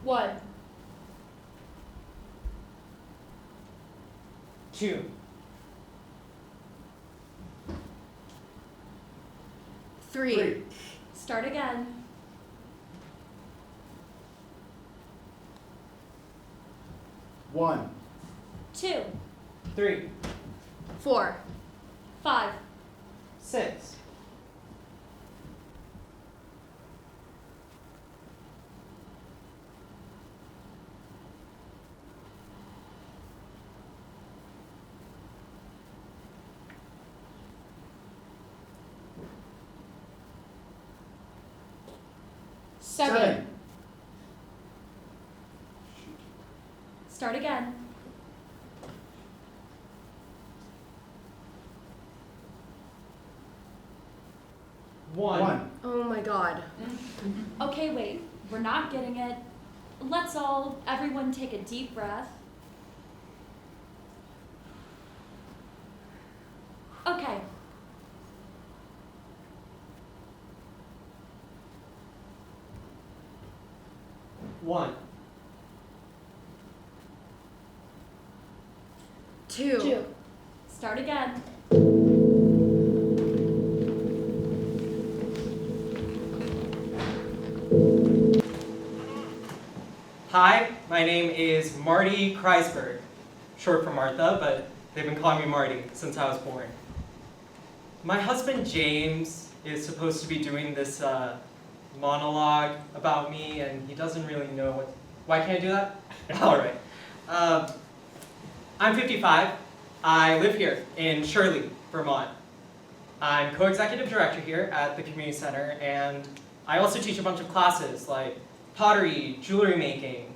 1, 2, 3. Start again. 1, 2, 3, 4, 5, 6, 7. Start again. 1. Oh my god. Okay, wait. We're not getting it. Let's everyone take a deep breath. Okay. One. 2. Start again. Hi, my name is Marty Kreisberg, short for Martha, but they've been calling me Marty since I was born. My husband James is supposed to be doing this monologue about me, and he doesn't really know what. Why can't I do that? All right. I'm 55. I live here in Shirley, Vermont. I'm co-executive director here at the community center, and I also teach a bunch of classes like pottery, jewelry making,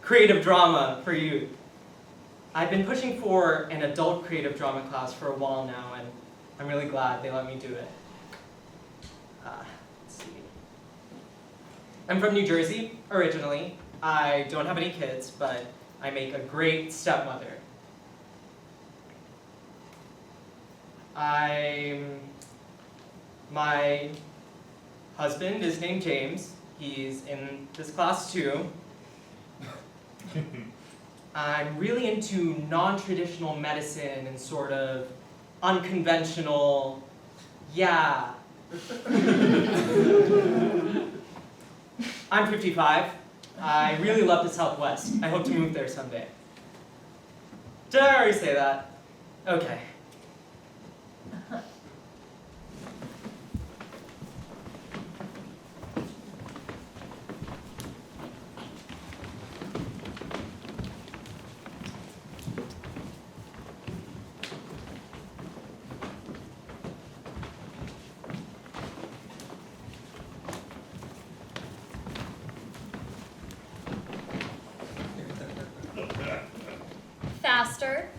creative drama for youth. I've been pushing for an adult creative drama class for a while now, and I'm really glad they let me do it. Let's see. I'm from New Jersey, originally. I don't have any kids, but I make a great stepmother. My husband is named James. He's in this class too. I'm really into non-traditional medicine and sort of unconventional, yeah. I'm 55. I really love the Southwest. I hope to move there someday. Did I already say that? Okay. Faster.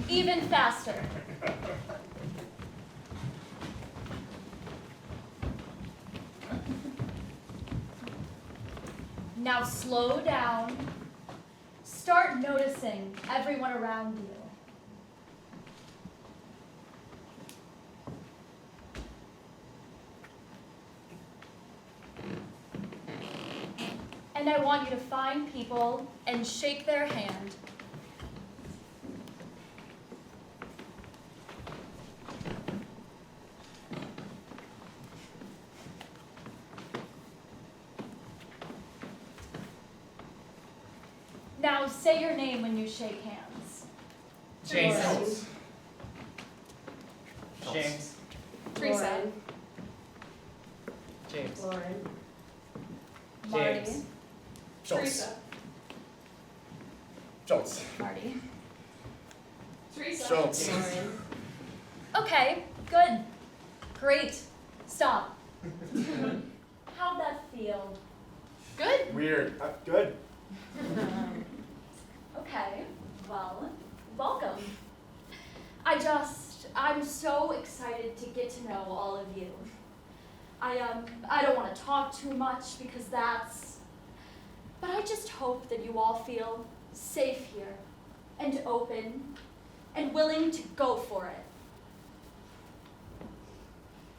Even faster. Now slow down. Start noticing everyone around you. And I want you to find people and shake their hand. Now say your name when you shake hands. James. James. Teresa. James. Lauren. Marty. James. Teresa. Schultz. Marty. Teresa. Schultz. Lauren. Okay, good. Great. Stop. How'd that feel? Good? Weird. Good. Okay, well, welcome. I'm so excited to get to know all of you. I don't want to talk too much because but I just hope that you all feel safe here and open and willing to go for it.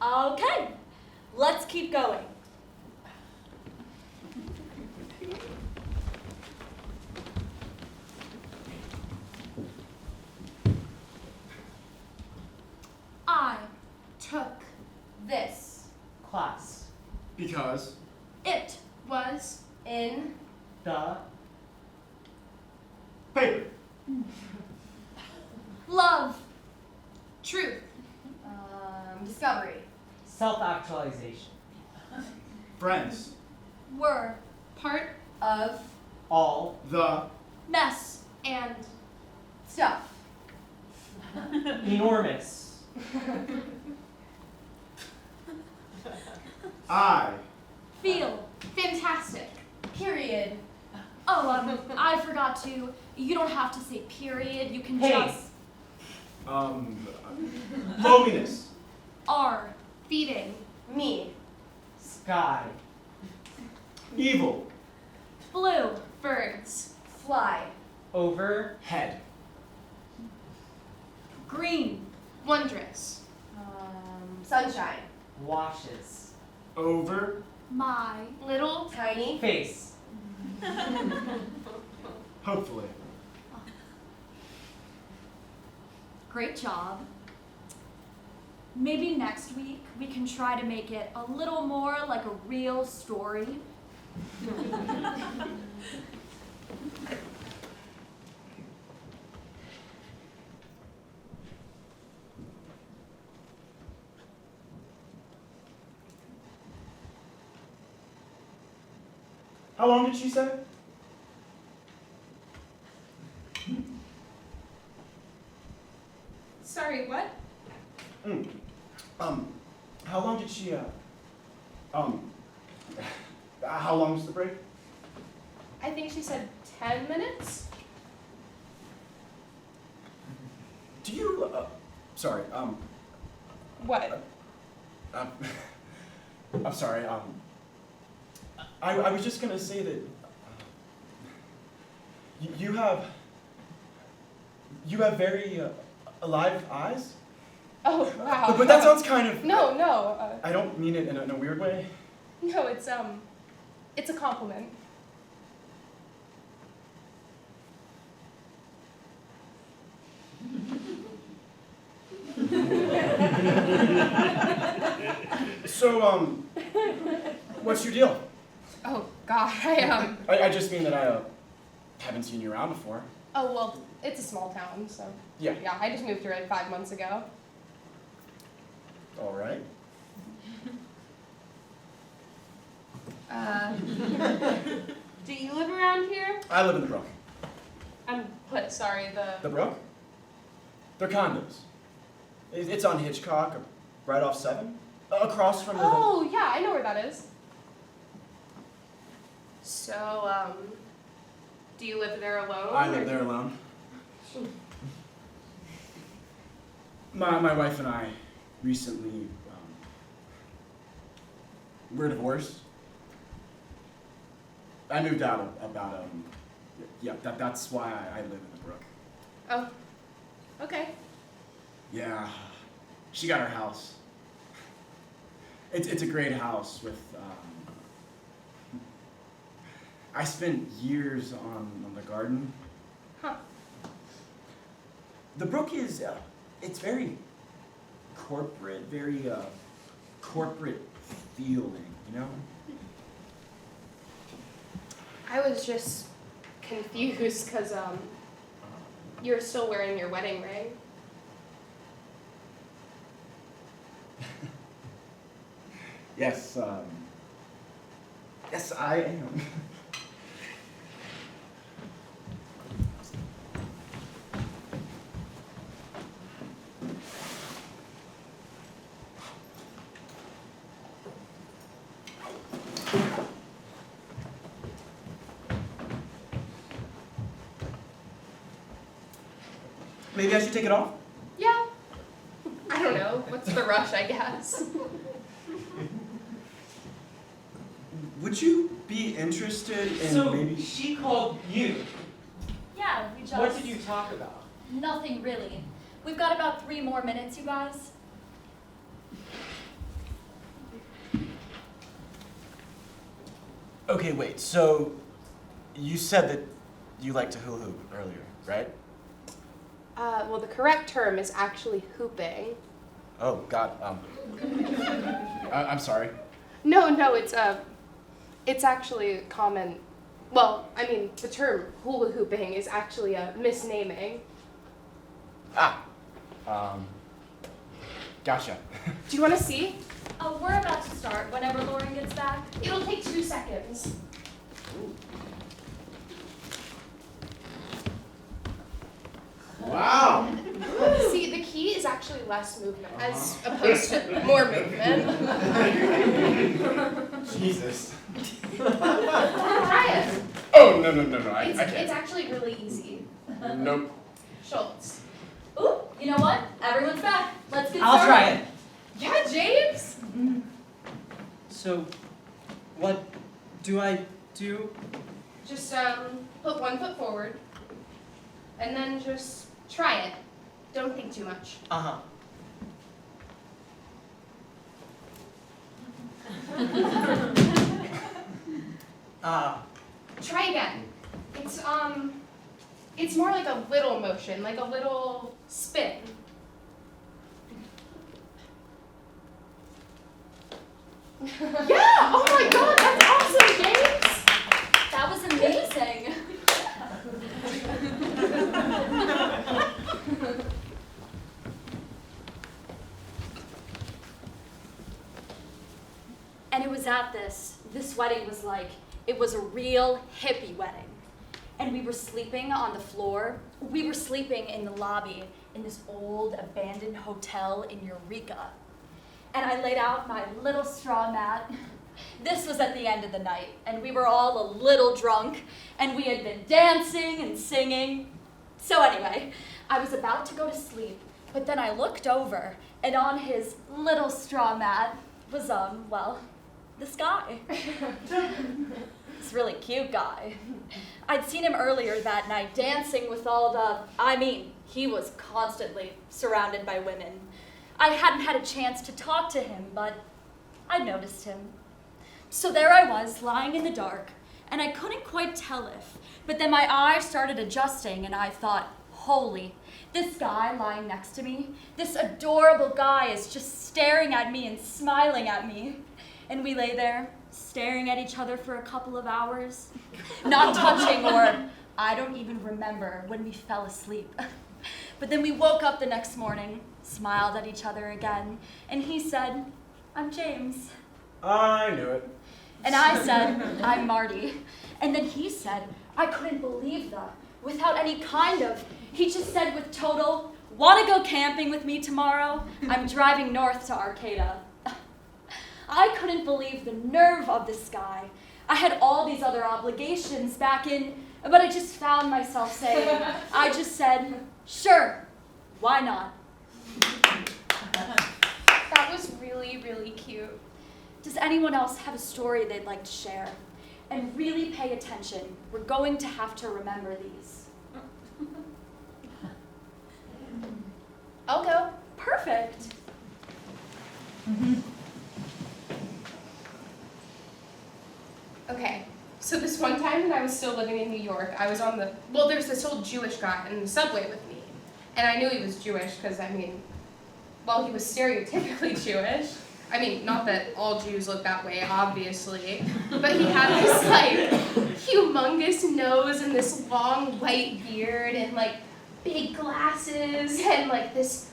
Okay, let's keep going. I took this. Class. Because. It was in The. Paper. love. Truth. Discovery. Self-actualization. Friends. Were Part of All. The. mess and stuff. Enormous. I. feel. Fantastic. Period. Oh, I forgot to. You don't have to say period. You can Hey. just Loneliness. are. Feeding. Me. Sky. Evil. Blue. Birds. Fly. Over. Head. Green. Wondrous. Sunshine. Washes. Over. My. Little. Tiny. Face. Hopefully. Great job. Maybe next week we can try to make it a little more like a real story. How long did she say? Sorry, what? How long did she, how long was the break? I think she said 10 minutes. Do you, sorry, What? I'm sorry, I was just gonna say that, you have very, alive eyes? Oh, wow. But that sounds kind of... No, I don't mean it in a weird way. no, it's a compliment. So, what's your deal? Oh, God, I just mean that I haven't seen you around before. Oh, well, it's a small town, so. Yeah. Yeah, I just moved here like 5 months ago. All right. Do you live around here? I live in the Brook. Sorry, The Brook? They're condos. It's on Hitchcock, right off 7. Across from the... Oh, yeah, I know where that is. So, do you live there alone? I live there alone. My wife and I recently, we're divorced. I moved out about, yeah, that's why I live in the Brook. Oh, okay. Yeah, she got her house. It's a great house with, I spent years on the garden. Huh. The Brook is, it's very corporate, very, corporate feeling, you know? I was just confused because, you're still wearing your wedding ring. Yes, yes, I am. Maybe I should take it off? Yeah. I don't know. What's the rush, I guess? Would you be interested in So maybe... she called you. Yeah, we just. What did you talk about? Nothing really. We've got about 3 more minutes, you guys. Okay, wait, so you said that you like to hula hoop earlier, right? Well, the correct term is actually hooping. Oh, God, I'm sorry. No, it's actually common. Well, I mean, the term hula hooping is actually a misnaming. Gotcha. Do you want to see? We're about to start whenever Lauren gets back. It'll take 2 seconds. Wow! See, the key is actually less movement as opposed to more movement. Jesus. Try it. Oh, no, I It's can't. actually really easy. Nope. Schultz. Ooh, you know what? Everyone's back. Let's get I'll started. try it. Yeah, James? So, what do I do? Just put 1 foot forward and then just try it. Don't think too much. Uh-huh. Try again. It's more like a little motion, like a little spin. Yeah! Oh my god, that's awesome, James! That was amazing. And it was at this wedding was like, it was a real hippie wedding. And we were sleeping on the floor. We were sleeping in the lobby in this old abandoned hotel in Eureka. And I laid out my little straw mat. This was at the end of the night, and we were all a little drunk, and we had been dancing and singing. So anyway, I was about to go to sleep, but then I looked over, and on his little straw mat was, this guy. This really cute guy. I'd seen him earlier that night dancing with he was constantly surrounded by women. I hadn't had a chance to talk to him, but I noticed him. So there I was, lying in the dark, and I couldn't quite tell if, but then my eyes started adjusting, and I thought, holy, this guy lying next to me, this adorable guy is just staring at me and smiling at me. And we lay there, staring at each other for a couple of hours, not touching, or I don't even remember when we fell asleep. But then we woke up the next morning, smiled at each other again, and he said, I'm James. I knew it. And I said, I'm Marty. And then he said, I couldn't believe that, without any kind of, he just said with total, wanna go camping with me tomorrow? I'm driving north to Arcata. I couldn't believe the nerve of this guy. I had all these other obligations back in, but I just found myself saying, I just said, sure, why not? That was really, really cute. Does anyone else have a story they'd like to share? And really pay attention. We're going to have to remember these. I'll go. Perfect. Okay, so this one time when I was still living in New York, I was there's this old Jewish guy in the subway with me. And I knew he was Jewish because, he was stereotypically Jewish. Not that all Jews look that way, obviously, but he had this, humongous nose and this long white beard and, big glasses and, this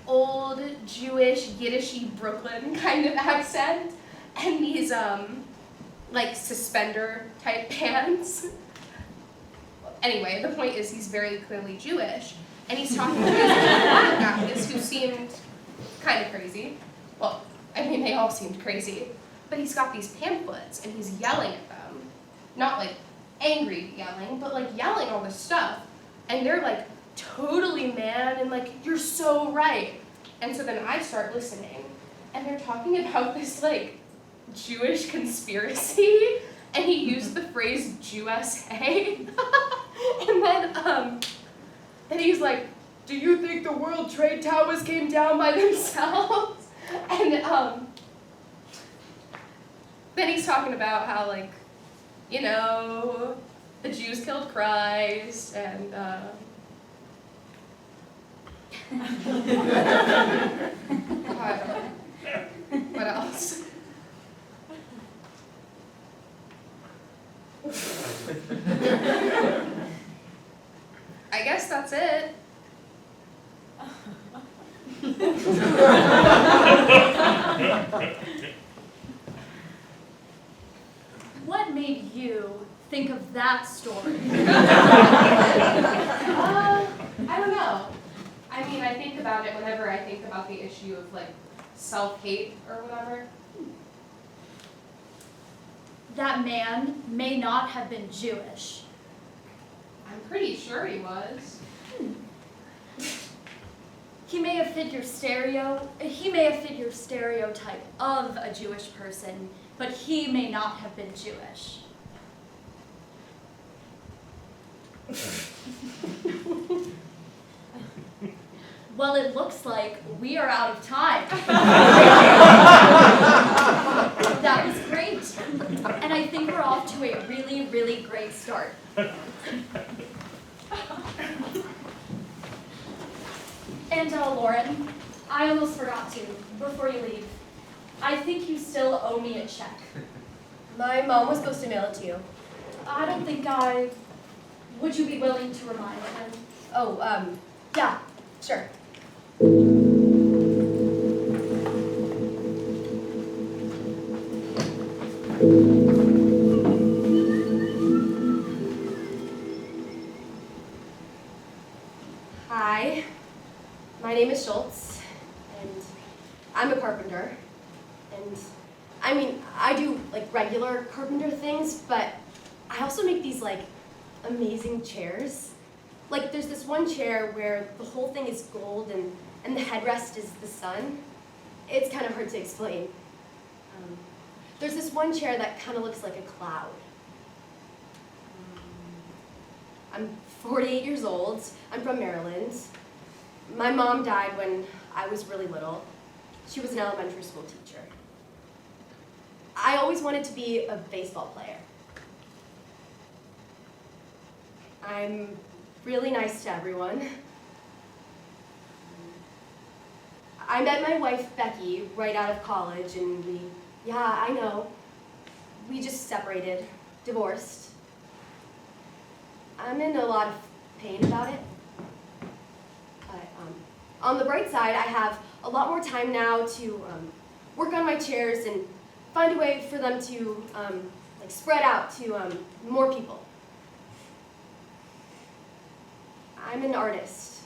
old Jewish, Yiddishy Brooklyn kind of accent and these, suspender-type pants. Anyway, the point is he's very clearly Jewish, and he's talking to these black guys who seemed kind of crazy. Well, they all seemed crazy. But he's got these pamphlets, and he's yelling at them. Not, angry yelling, but, yelling all this stuff. And they're, totally mad and, you're so right. And so then I start listening, and they're talking about this, Jewish conspiracy, and he used the phrase USA. And then he's like, do you think the World Trade Towers came down by themselves? And then he's talking about how, like, you know, the Jews killed Christ, and what else? I guess that's it. What made you think of that story? I don't know. I mean, I think about it whenever I think about the issue of, like, self-hate or whatever. That man may not have been Jewish. I'm pretty sure he was. He may have fit your stereotype of a Jewish person, but he may not have been Jewish. Well, it looks like we are out of time. That was great. And I think we're off to a really, really great start. And Lauren, I almost forgot to, before you leave. I think you still owe me a check. My mom was supposed to mail it to you. I don't think would you be willing to remind him? Oh, yeah, sure. Hi, my name is Schultz, and I'm a carpenter. And I mean, I do like regular carpenter things, but I also make these like amazing chairs. Like there's this one chair where the whole thing is gold and the headrest is the sun. It's kind of hard to explain. There's this one chair that kind of looks like a cloud. I'm 48 years old. I'm from Maryland. My mom died when I was really little. She was an elementary school teacher. I always wanted to be a baseball player. I'm really nice to everyone. I met my wife, Becky, right out of college, and yeah, I know, we just separated, divorced. I'm in a lot of pain about it. But on the bright side, I have a lot more time now to work on my chairs and find a way for them to like spread out to more people. I'm an artist.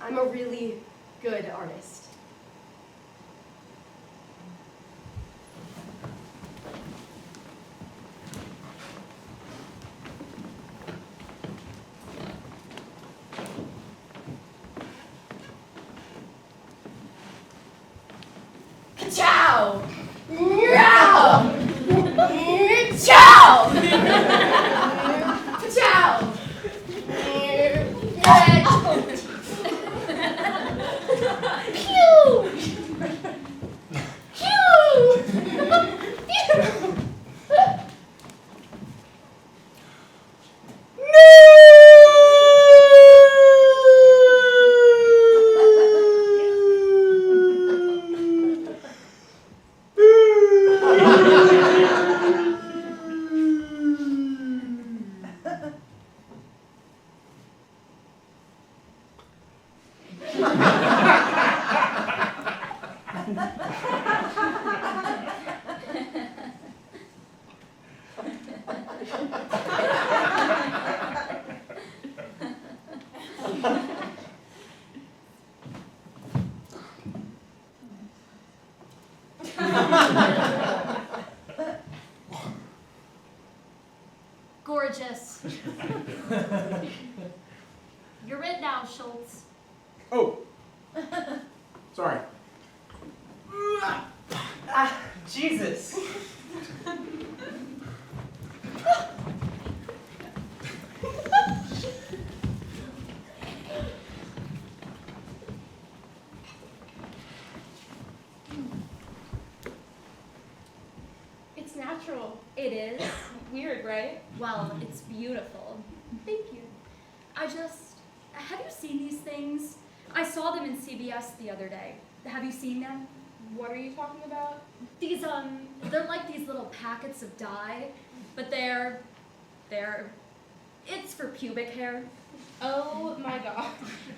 I'm a really good artist. Ciao! Meow! Ciao! Ciao! Pew! Gorgeous. You're it now, Schultz. Oh, sorry. Jesus. natural. It is. Weird, right? Well, it's beautiful. Thank you. Have you seen these things? I saw them in CBS the other day. Have you seen them? What are you talking about? These, they're like these little packets of dye, but it's for pubic hair. Oh my god.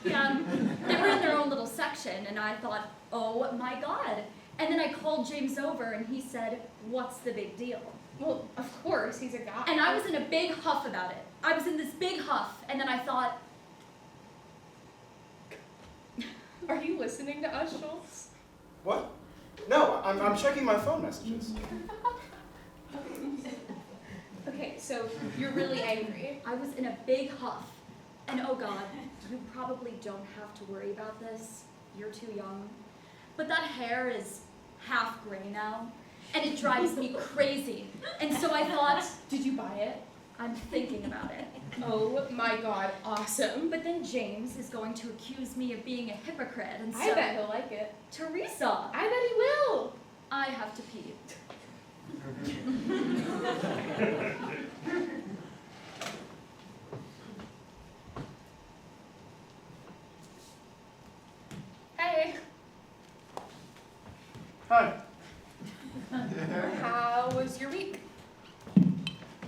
Yeah, they were in their own little section, and I thought, oh my god. And then I called James over, and he said, what's the big deal? Well, of course, he's a guy. And I was in a big huff about it. I was in this big huff, and then I thought, Are you listening to us, Schultz? What? No, I'm checking my phone messages. Okay, so you're really angry. I was in a big huff. And oh god, you probably don't have to worry about this. You're too young. But that hair is half gray now, and it drives me crazy. And so I thought, Did you buy it? I'm thinking about it. Oh my god, awesome. But then James is going to accuse me of being a hypocrite, and so I bet he'll like it. Teresa, I bet he will. I have to pee. Hey, Hi. how was your week?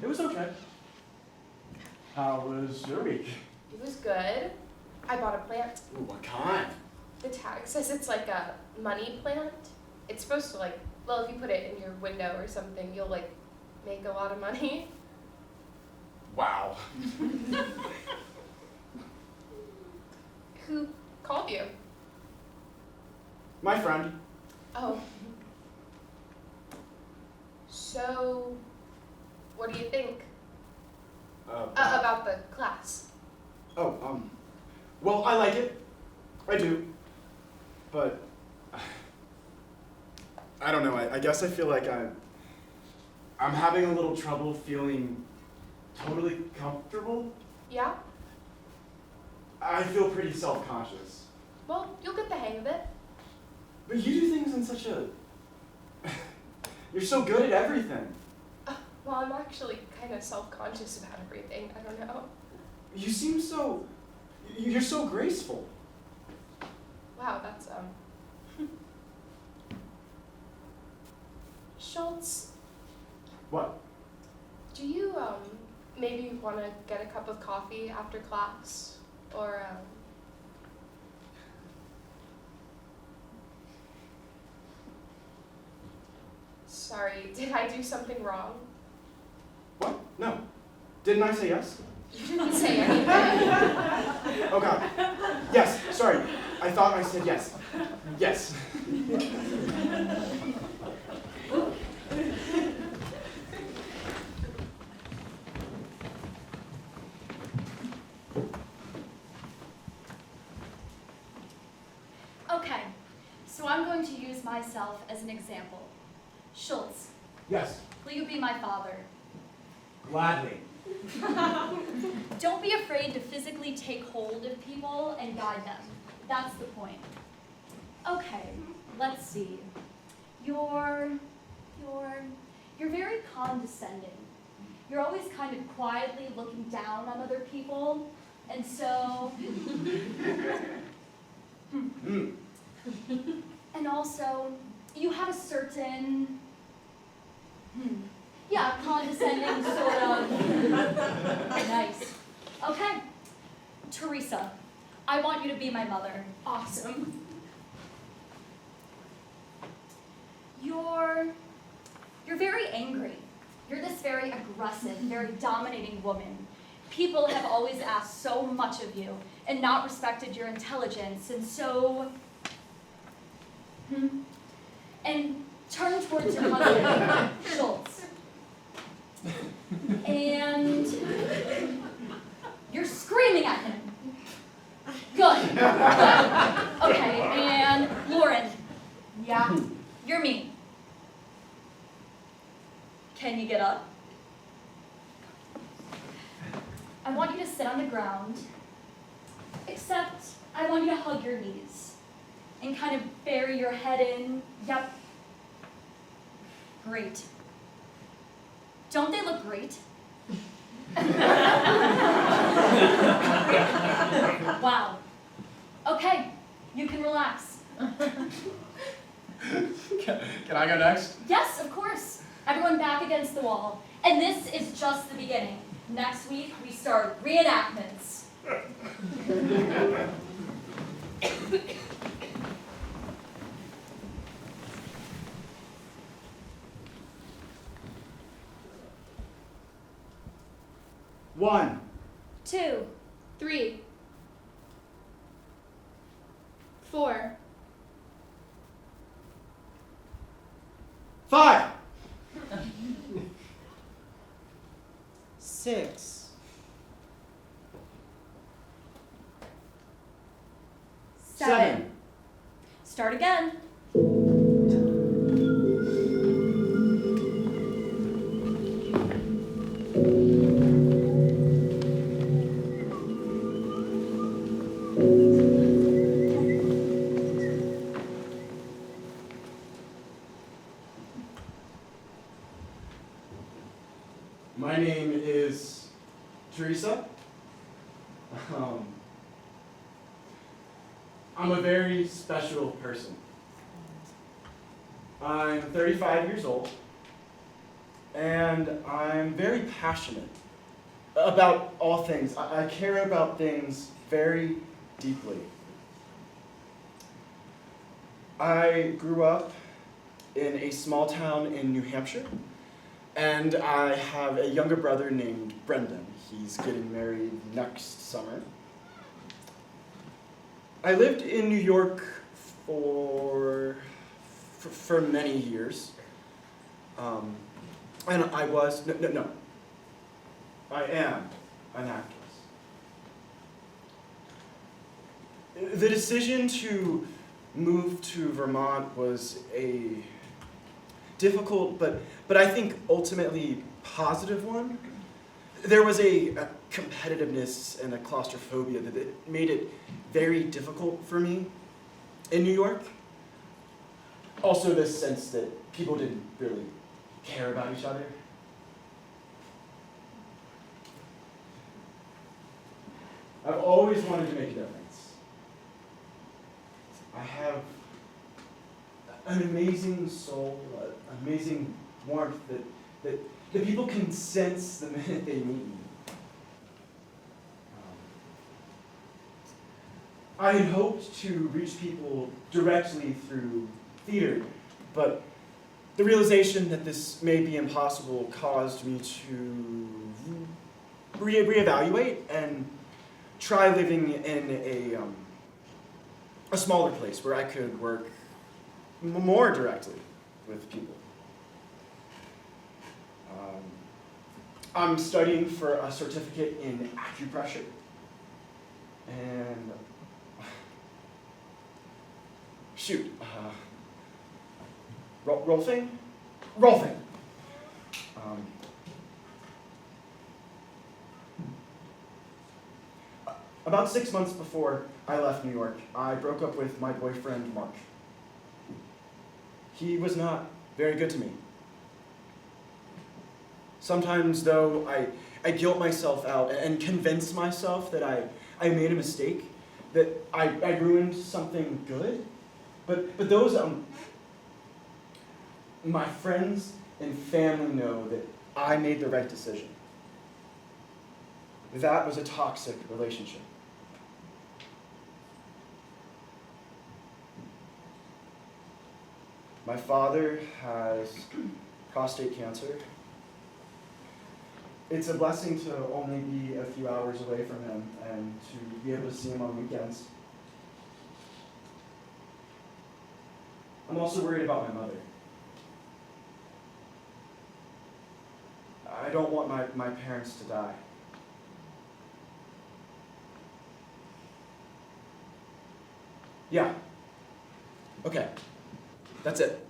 It was okay. How was your week? It was good. I bought a plant. Ooh, what kind? The tag says it's like a money plant. It's supposed to like, well, if you put it in your window or something, you'll like make a lot of money. Wow. Who called you? My friend. Oh. So, what do you think about the class? Well, I like it. I do. But, I don't know, I guess I feel like I'm having a little trouble feeling totally comfortable. Yeah? I feel pretty self-conscious. Well, you'll get the hang of it. But you do things in such a... You're so good at everything. Well, I'm actually kind of self-conscious about everything. I don't know. You seem so... You're so graceful. Wow, that's, Schultz, What? do you, maybe want to get a cup of coffee after class? Or, Sorry, did I do something wrong? What? No. Didn't I say yes? You didn't say anything. Oh God. Yes, sorry. I thought I said yes. Yes. Okay, so I'm going to use myself as an example. Schultz, Yes, will you be my father? gladly. Don't be afraid to physically take hold of people and guide them. That's the point. Okay, let's see. You're very condescending. You're always kind of quietly looking down on other people, and so... And also, you have a certain... Yeah, condescending, sort of. Nice. Okay. Teresa, I want you to be my mother. Awesome. You're very angry. You're this very aggressive, very dominating woman. People have always asked so much of you and not respected your intelligence, and so... And turn towards your husband, Schultz. And you're screaming at him. Good. Okay, and Lauren. Yeah. You're me. Can you get up? I want you to sit on the ground, except I want you to hug your knees and kind of bury your head in. Yep. Great. Don't they look great? Wow. Okay, you can relax. Can I go next? Yes, of course. Everyone back against the wall. And this is just the beginning. Next week, we start reenactments. One. 2, 3, 4, 5. 6. 7. Start again. My name is Teresa. I'm a very special person. I'm 35 years old, and I'm very passionate about all things. I care about things very deeply. I grew up in a small town in New Hampshire, and I have a younger brother named Brendan. He's getting married next summer. I lived in New York for many years. And I was, no. I am an actress. The decision to move to Vermont was a difficult, but I think ultimately positive one. There was a competitiveness and a claustrophobia that made it very difficult for me in New York. Also the sense that people didn't really care about each other. I've always wanted to make a difference. I have an amazing soul, an amazing warmth that people can sense the minute they meet me. I had hoped to reach people directly through theater, but the realization that this may be impossible caused me to reevaluate and try living in a smaller place where I could work more directly with people. I'm studying for a certificate in acupressure, and Rolfing? About 6 months before I left New York, I broke up with my boyfriend, Mark. He was not very good to me. Sometimes, though, I guilt myself out and convince myself that I made a mistake, that I ruined something good. But those, my friends and family know that I made the right decision. That was a toxic relationship. My father has prostate cancer. It's a blessing to only be a few hours away from him and to be able to see him on weekends. I'm also worried about my mother. I don't want my parents to die. Yeah. Okay. That's it.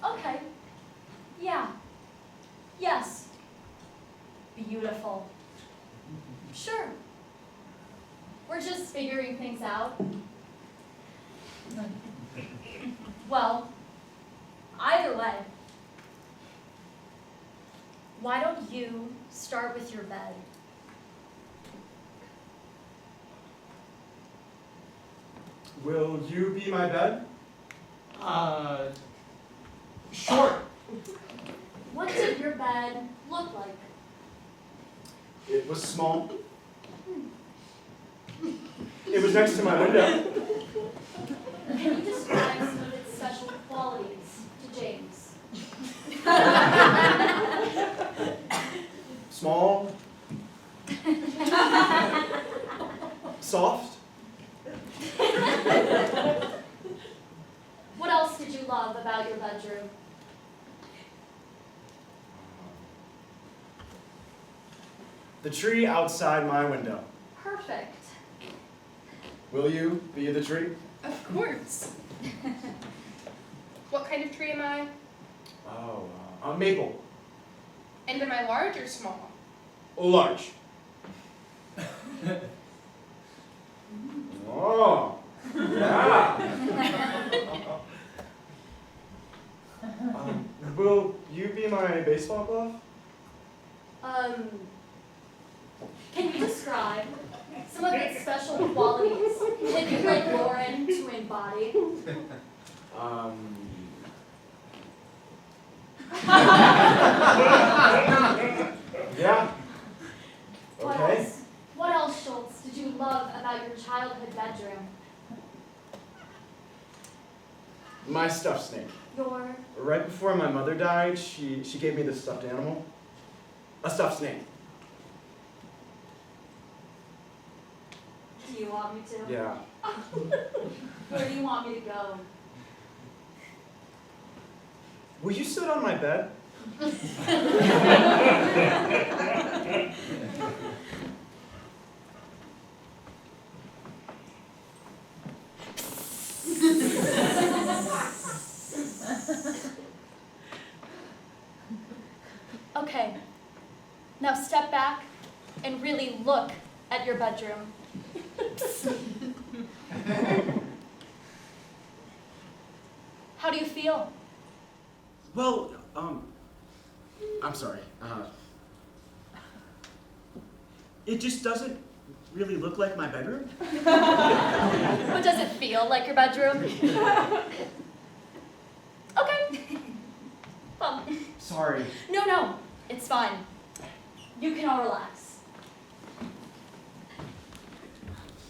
Okay. Yeah. Yes. Beautiful. Sure. We're just figuring things out. Well, either way, why don't you start with your bed? Will you be my bed? Sure. What did your bed look like? It was small. It was next to my window. Can you describe some of its special qualities to James? Small. Soft. What else did you love about your bedroom? The tree outside my window. Perfect. Will you be the tree? Of course. What kind of tree am I? Oh, a maple. And am I large or small? Large. Oh, yeah. Will you be my baseball glove? Can you describe some of its special qualities that you'd like Lauren to embody? Yeah. What Okay. else? What else, Schultz, did you love about your childhood bedroom? My stuffed snake. Your Right before my mother died, she gave me this stuffed animal. A stuffed snake. do you want me to? Yeah. Where do you want me to go? Will you sit on my bed? Okay. Now step back and really look at your bedroom. How do you feel? Well, I'm sorry. It just doesn't really look like my bedroom. But does it feel like your bedroom? Okay. Well, Sorry. no, it's fine. You can all relax.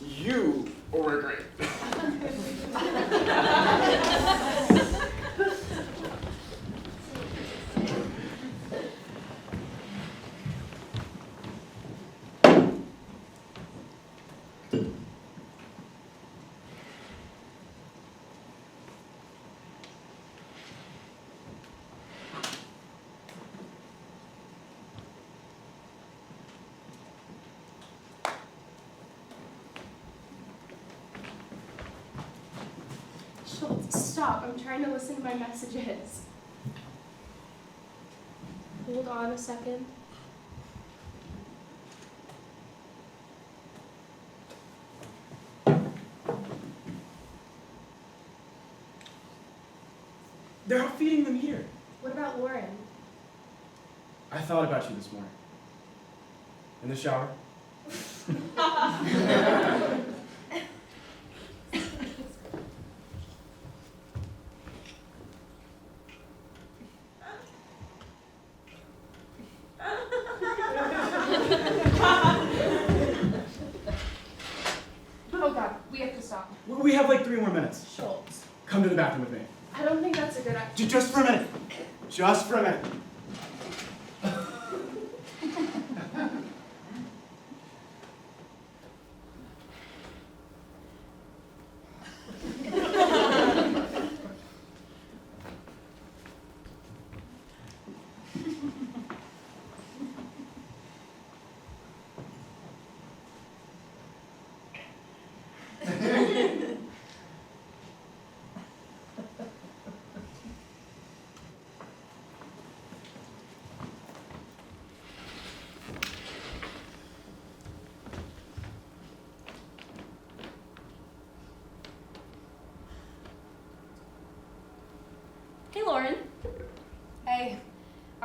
You were great. Schultz, stop. I'm trying to listen to my messages. Hold on a second. They're out feeding them here. What about Lauren? I thought about you this morning. In the shower. Oh God, we have to stop. We have like 3 more minutes. Schultz, Come to the bathroom with me. I don't think that's a good idea. Just for a minute. Just for a minute.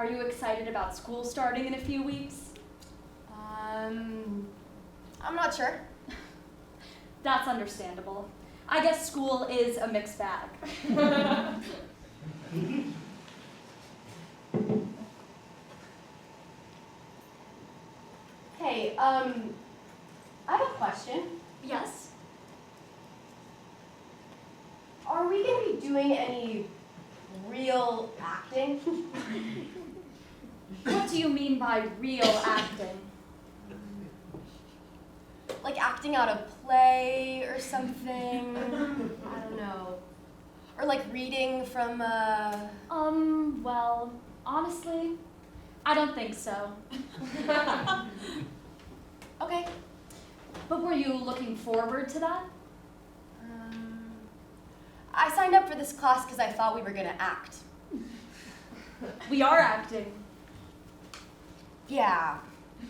Are you excited about school starting in a few weeks? I'm not sure. That's understandable. I guess school is a mixed bag. Hey, I have a question. Yes? Are we gonna be doing any real acting? What do you mean by real acting? Like acting out a play or something? I don't know. Or like reading from Well, honestly, I don't think so. Okay. But were you looking forward to that? I signed up for this class because I thought we were gonna act. We are acting. Yeah,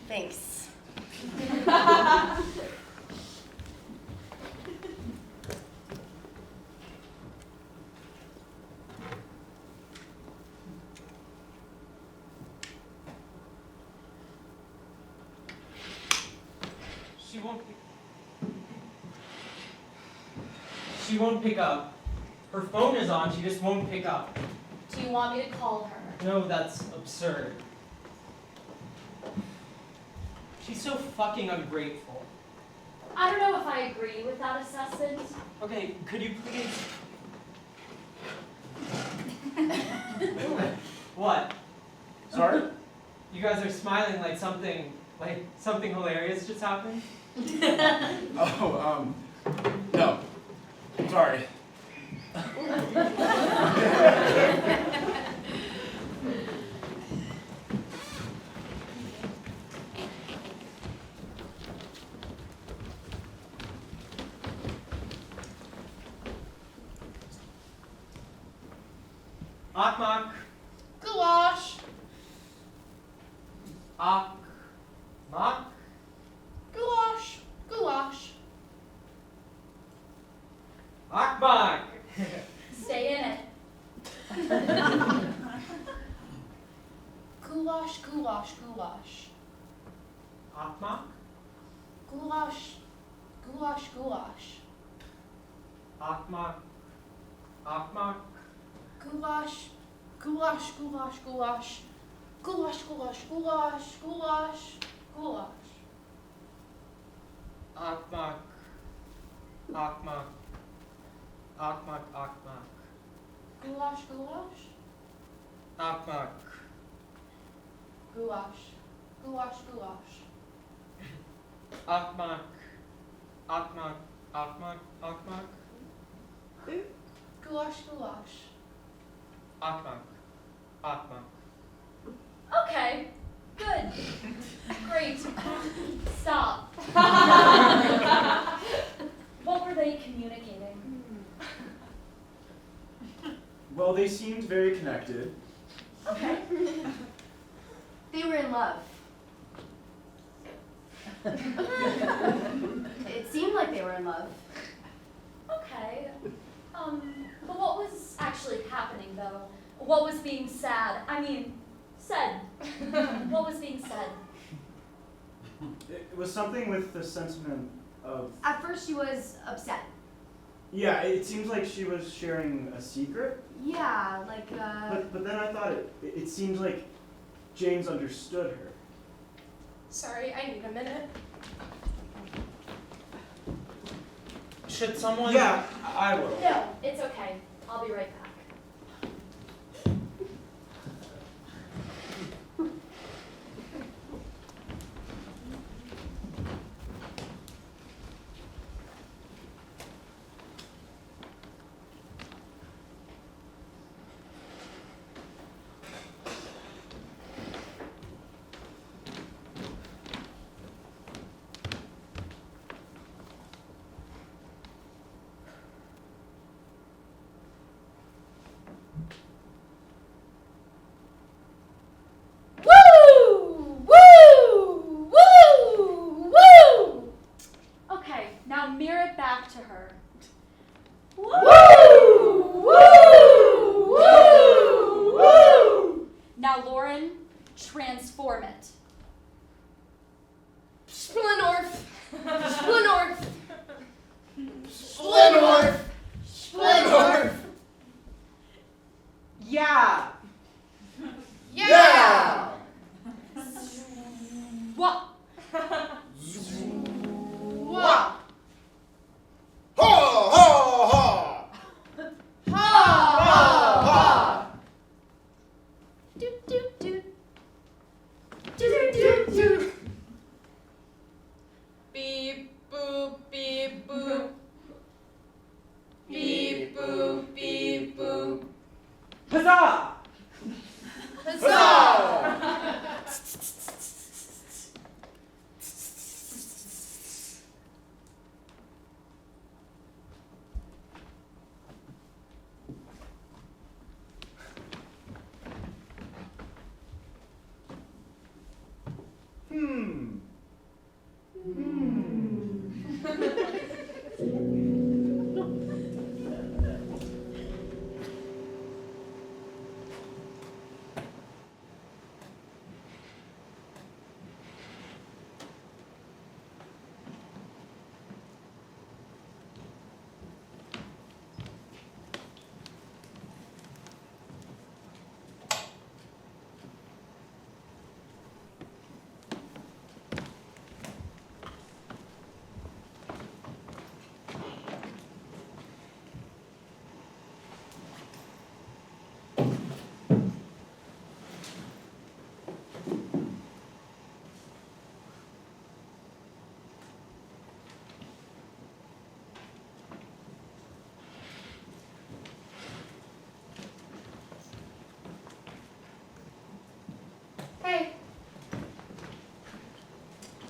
thanks. She won't pick up. Her phone is on, she just won't pick up. Do you want me to call her? No, that's absurd. She's so fucking ungrateful. I don't know if I agree with that assessment. Okay, could you please... What? Sorry? You guys are smiling like something hilarious just happened? Oh, no. Sorry. Akmak. Goulash. Akmak. Goulash. Goulash. Akmak. Stay in it. Goulash. Goulash. Goulash. Akmak. Goulash. Goulash. Goulash. Akmak. Akmak. Goulash. Goulash. Goulash. Goulash. Goulash. Goulash. Goulash. Goulash. Goulash. Akmak. Akmak. Akmak. Akmak. Goulash. Goulash. Akmak. Goulash. Goulash. Goulash. Akmak. Akmak. Akmak. Akmak. Goulash. Goulash. Akmak. Akmak. Okay, good. Great. Stop. What were they communicating? Well, they seemed very connected. Okay. They were in love. It seemed like they were in love. Okay. But what was actually happening though? What was being said? Said. What was being said? It was something with the sentiment of... At first she was upset. Yeah, it seems like she was sharing a secret. Yeah, like, But then I thought it seemed like James understood her. Sorry, I need a minute. Should someone... Yeah, I will. No, it's okay. I'll be right back.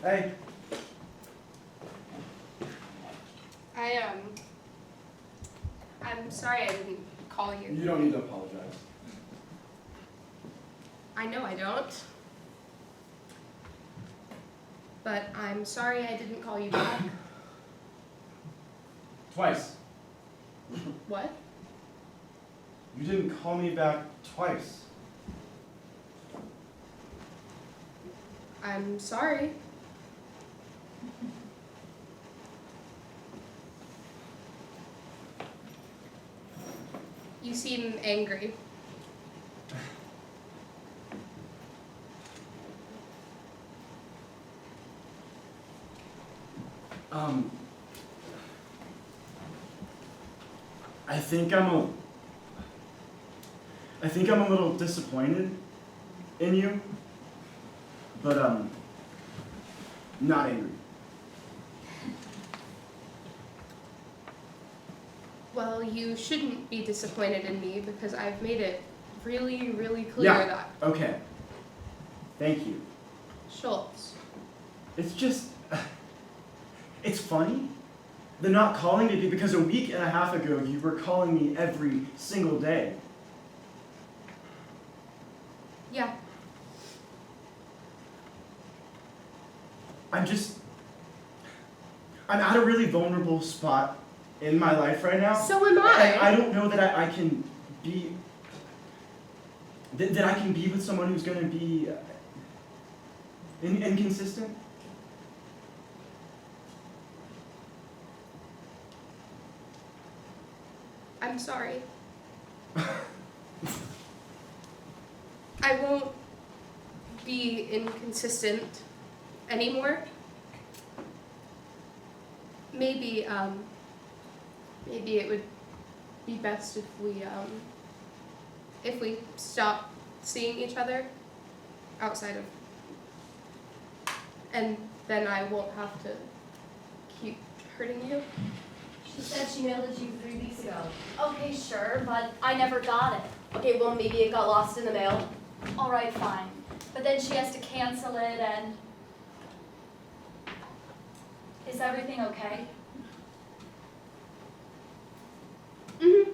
Hey. Hey. I'm sorry I didn't call you. You don't need to apologize. I know I don't. But I'm sorry I didn't call you back. Twice. What? You didn't call me back twice. I'm sorry. You seem angry. I think I'm a little disappointed in you, but not angry. Well, you shouldn't be disappointed in me because I've made it really, really clear that Okay. Thank you. Schultz. It's just, it's funny. The not calling me because a week and a half ago you were calling me every single day. Yeah. I'm at a really vulnerable spot in my life right now. So am And I. I don't know that I can be, that I can be with someone who's going to be inconsistent. I'm sorry. I won't be inconsistent anymore. Maybe it would be best if we stop seeing each other outside of, and then I won't have to keep hurting you. She said she mailed it to you 3 weeks ago. Okay, sure, but I never got it. Okay, well, maybe it got lost in the mail. All right, fine. But then she has to cancel it and... Is everything okay? Mm-hmm.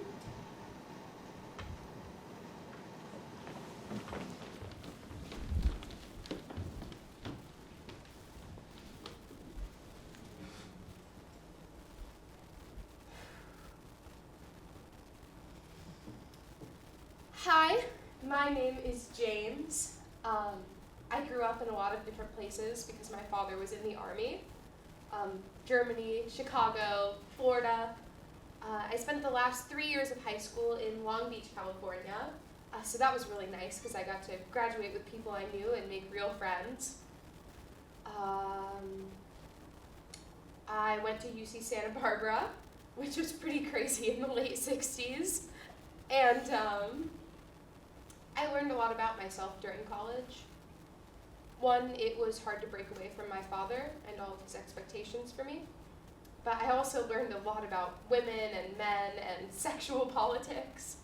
Hi, my name is James. I grew up in a lot of different places because my father was in the army. Germany, Chicago, Florida. I spent the last 3 years of high school in Long Beach, California. So that was really nice because I got to graduate with people I knew and make real friends. I went to UC Santa Barbara, which was pretty crazy in the late 60s. And I learned a lot about myself during college. One, it was hard to break away from my father and all of his expectations for me. But I also learned a lot about women and men and sexual politics.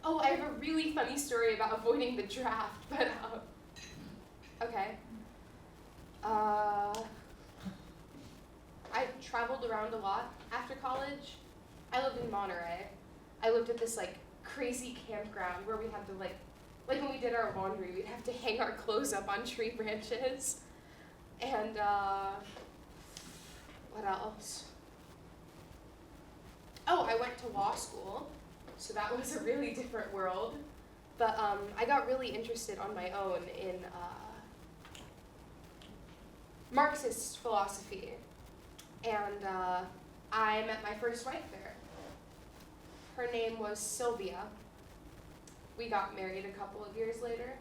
Oh, I have a really funny story about avoiding the draft, but okay. I traveled around a lot after college. I lived in Monterey. I lived at this crazy campground where we had to like when we did our laundry, we'd have to hang our clothes up on tree branches. And what else? Oh, I went to law school, so that was a really different world. But I got really interested on my own in Marxist philosophy, and I met my first wife there. Her name was Sylvia. We got married a couple of years later.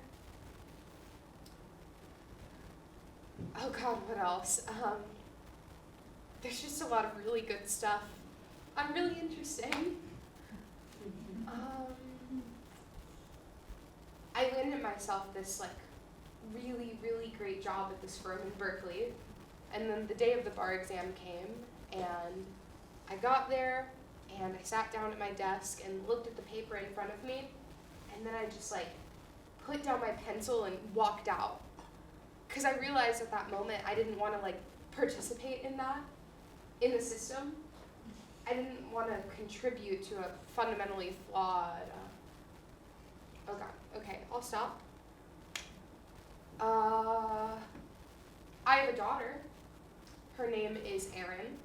Oh God, what else? There's just a lot of really good stuff. I'm really interesting. I landed myself this like really, really great job at this firm in Berkeley. And then the day of the bar exam came, and I got there, and I sat down at my desk and looked at the paper in front of me, and then I just like put down my pencil and walked out. Because I realized at that moment I didn't want to like participate in that, in the system. I didn't want to contribute to a fundamentally flawed, oh God, okay, I'll stop. I have a daughter. Her name is Erin.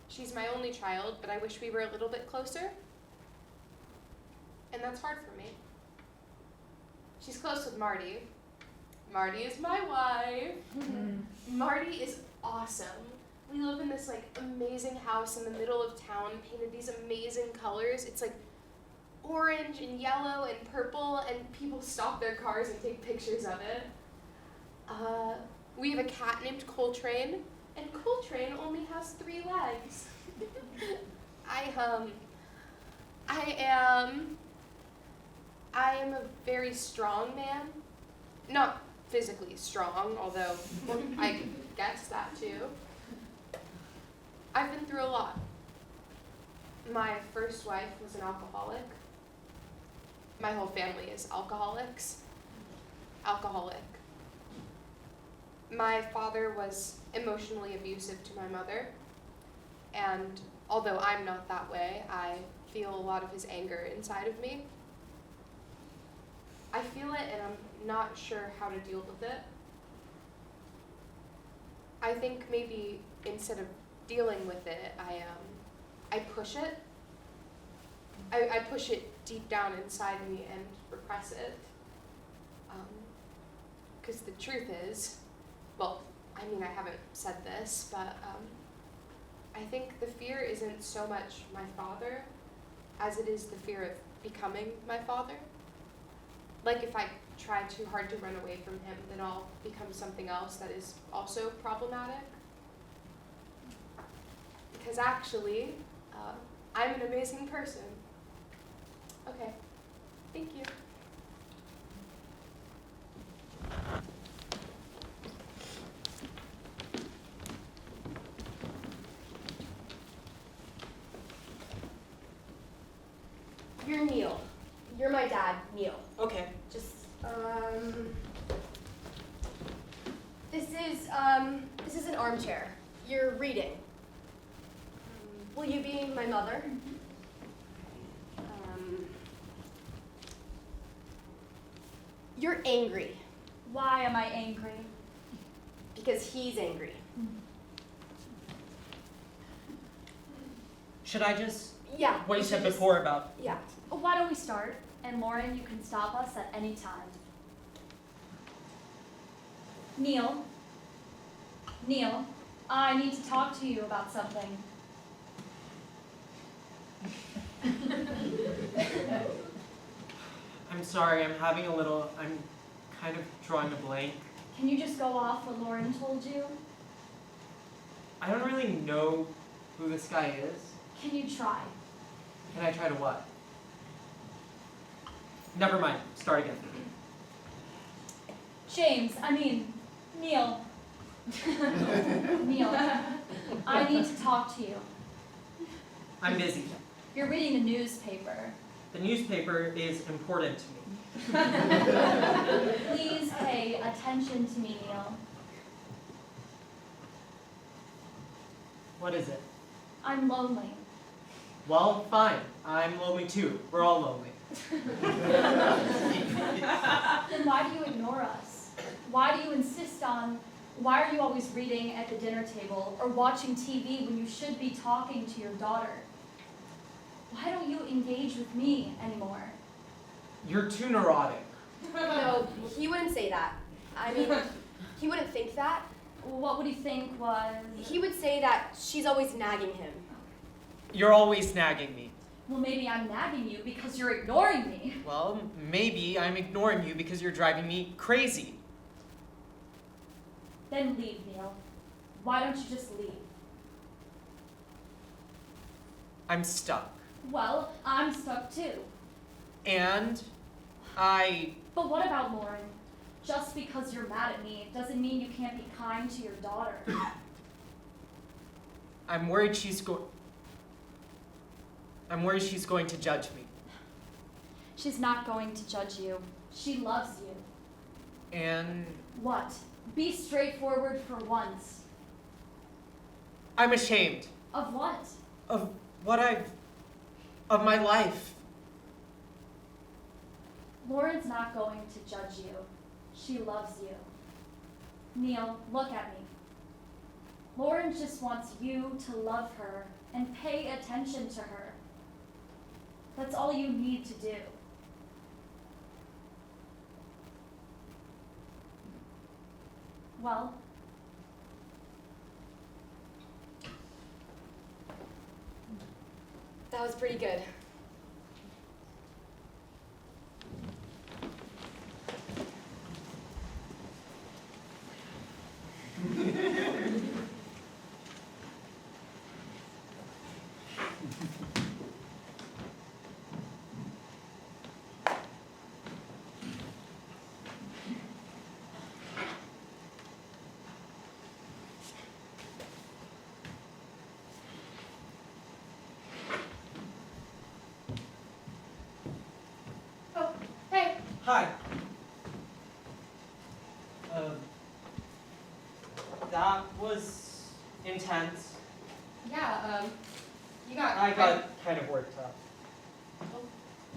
She's my only child, but I wish we were a little bit closer. And that's hard for me. She's close with Marty. Marty is my wife. Marty is awesome. We live in this like amazing house in the middle of town, painted these amazing colors. It's like orange and yellow and purple, and people stop their cars and take pictures of it. We have a cat named Coltrane, and Coltrane only has 3 legs. I am a very strong man. Not physically strong, although I guess that too. I've been through a lot. My first wife was an alcoholic. My whole family is alcoholics. Alcoholic. My father was emotionally abusive to my mother, and although I'm not that way, I feel a lot of his anger inside of me. I feel it, and I'm not sure how to deal with it. I think maybe instead of dealing with it, I push it. I push it deep down inside me and repress it. Because the truth is, well, I mean, I haven't said this, but I think the fear isn't so much my father as it is the fear of becoming my father. Like if I try too hard to run away from him, then I'll become something else that is also problematic. Because actually, I'm an amazing person. Okay, thank you. You're Neil. You're my dad, Neil. Okay. Just, this is an armchair. You're reading. Will you be my mother? You're angry. Why am I angry? Because he's angry. Should I just, Yeah. what you said should just- before about, Yeah. Why don't we start? And Lauren, you can stop us at any time. Neil, I need to talk to you about something. I'm sorry, I'm kind of drawing a blank. Can you just go off what Lauren told you? I don't really know who this guy is. Can you try? Can I try to what? Never mind, start again. Neil. Neil, I need to talk to you. I'm busy. You're reading the newspaper. The newspaper is important to me. Please pay attention to me, Neil. What is it? I'm lonely. Well, fine. I'm lonely too. We're all lonely. Then why do you ignore us? Why do you insist on Why are you always reading at the dinner table or watching TV when you should be talking to your daughter? Why don't you engage with me anymore? You're too neurotic. No, he wouldn't say that. I mean, he wouldn't think that. What would he think was... He would say that she's always nagging him. You're always nagging me. Well, maybe I'm nagging you because you're ignoring me. Well, maybe I'm ignoring you because you're driving me crazy. Then leave, Neil. Why don't you just leave? I'm stuck. Well, I'm stuck too. And But what about Lauren? Just because you're mad at me doesn't mean you can't be kind to your daughter. I'm worried she's going to judge me. She's not going to judge you. She loves you. And What? Be straightforward for once. I'm ashamed Of what? of of my life. Lauren's not going to judge you. She loves you. Neil, look at me. Lauren just wants you to love her and pay attention to her. That's all you need to do. Well, That was pretty good. Oh, hey. Hi. That was intense. Yeah, you got... I got kind of worked up.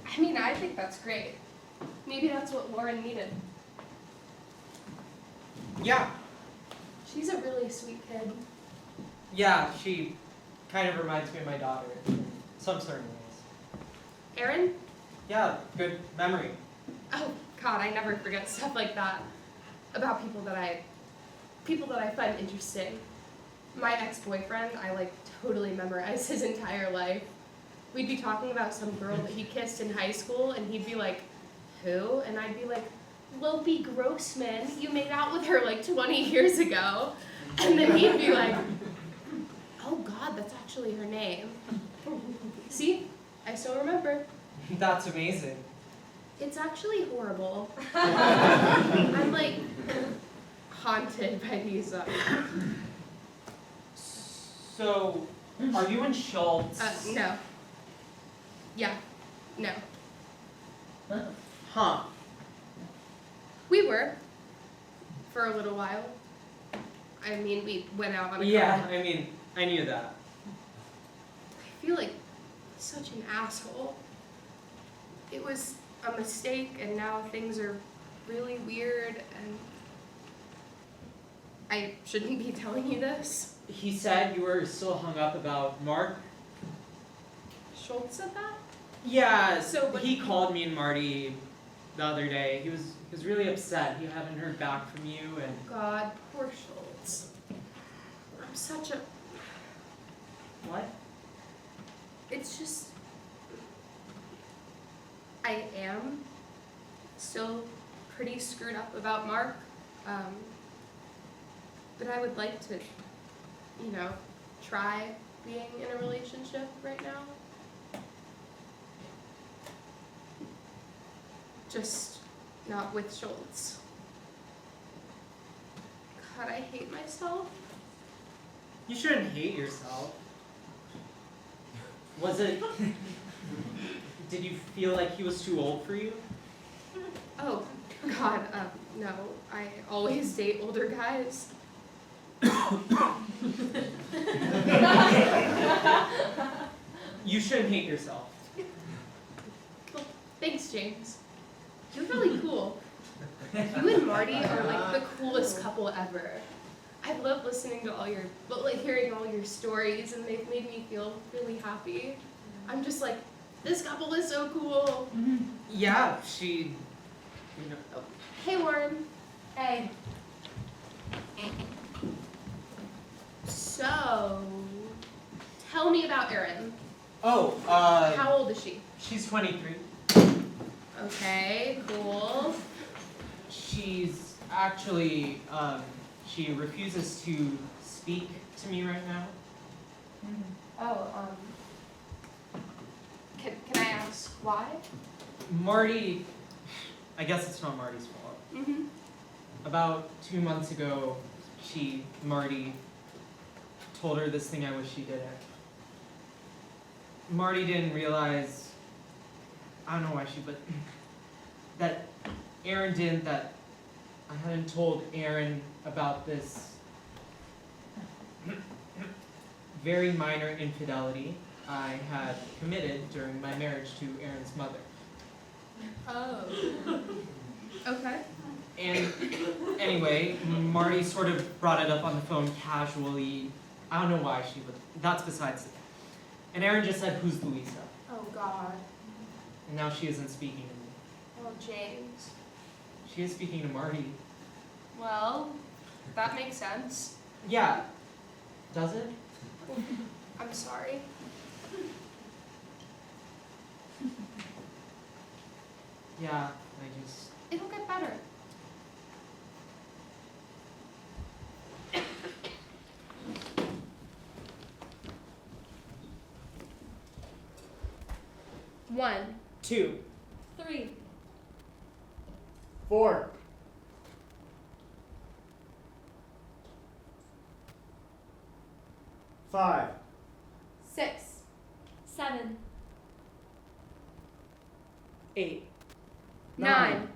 I mean, I think that's great. Maybe that's what Lauren needed. Yeah. She's a really sweet kid. Yeah, she kind of reminds me of my daughter in some certain ways. Erin? Yeah, good memory. Oh, God, I never forget stuff like that. About people that I find interesting. My ex-boyfriend, I totally memorized his entire life. We'd be talking about some girl that he kissed in high school, and he'd be like, who? And I'd be like, Lopi Grossman, you made out with her 20 years ago. And then he'd be like, oh God, that's actually her name. See, I still remember. That's amazing. It's actually horrible. I'm haunted by these. So, are you and Schultz? No. Yeah, no. Huh. We were, for a little while. I mean, we went out on a Yeah, couple. I mean, I knew that. I feel like such an asshole. It was a mistake, and now things are really weird, and I shouldn't be telling you this. He said you were still hung up about Mark? Schultz said that? Yeah, So, but- he called me and Marty the other day. He was really upset. He hadn't heard back from you, and God, poor Schultz. I'm such a... what? It's just... I am still pretty screwed up about Mark. But I would like to, try being in a relationship right now. Just not with Schultz. God, I hate myself. You shouldn't hate yourself. Was it... Did you feel like he was too old for you? Oh, God, no. I always date older guys. You shouldn't hate yourself. Well, thanks, James. You're really cool. You and Marty are the coolest couple ever. I've loved listening to hearing all your stories, and they've made me feel really happy. I'm just like, this couple is so cool. Yeah, she, Hey, Warren. Hey, So, tell me about Erin. Oh, How old is she? she's 23. Okay, cool. She's actually, she refuses to speak to me right now. Oh, can I ask why? Marty, I guess it's not Marty's fault. Mm-hmm. About 2 months ago, Marty, told her this thing I wish she didn't. Marty didn't realize, I don't know why but that Aaron didn't, that I hadn't told Aaron about this very minor infidelity I had committed during my marriage to Aaron's mother. Oh. Okay. And anyway, Marty sort of brought it up on the phone casually. I don't know why but that's besides it. And Aaron just said, "Who's Louisa?" Oh, God. And now she isn't speaking to me. Oh, James. She is speaking to Marty. Well, that makes sense. Yeah. Does it? I'm sorry. Yeah, It'll get better. One. 2. 3. 4. 5. 6. 7. 8. 9.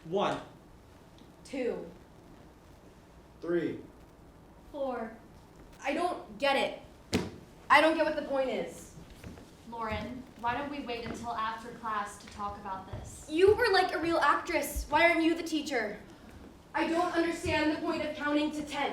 1. 2. 3. 4. I don't get it. I don't get what the point is. Lauren, why don't we wait until after class to talk about this? You were like a real actress. Why aren't you the teacher? I don't understand the point of counting to 10.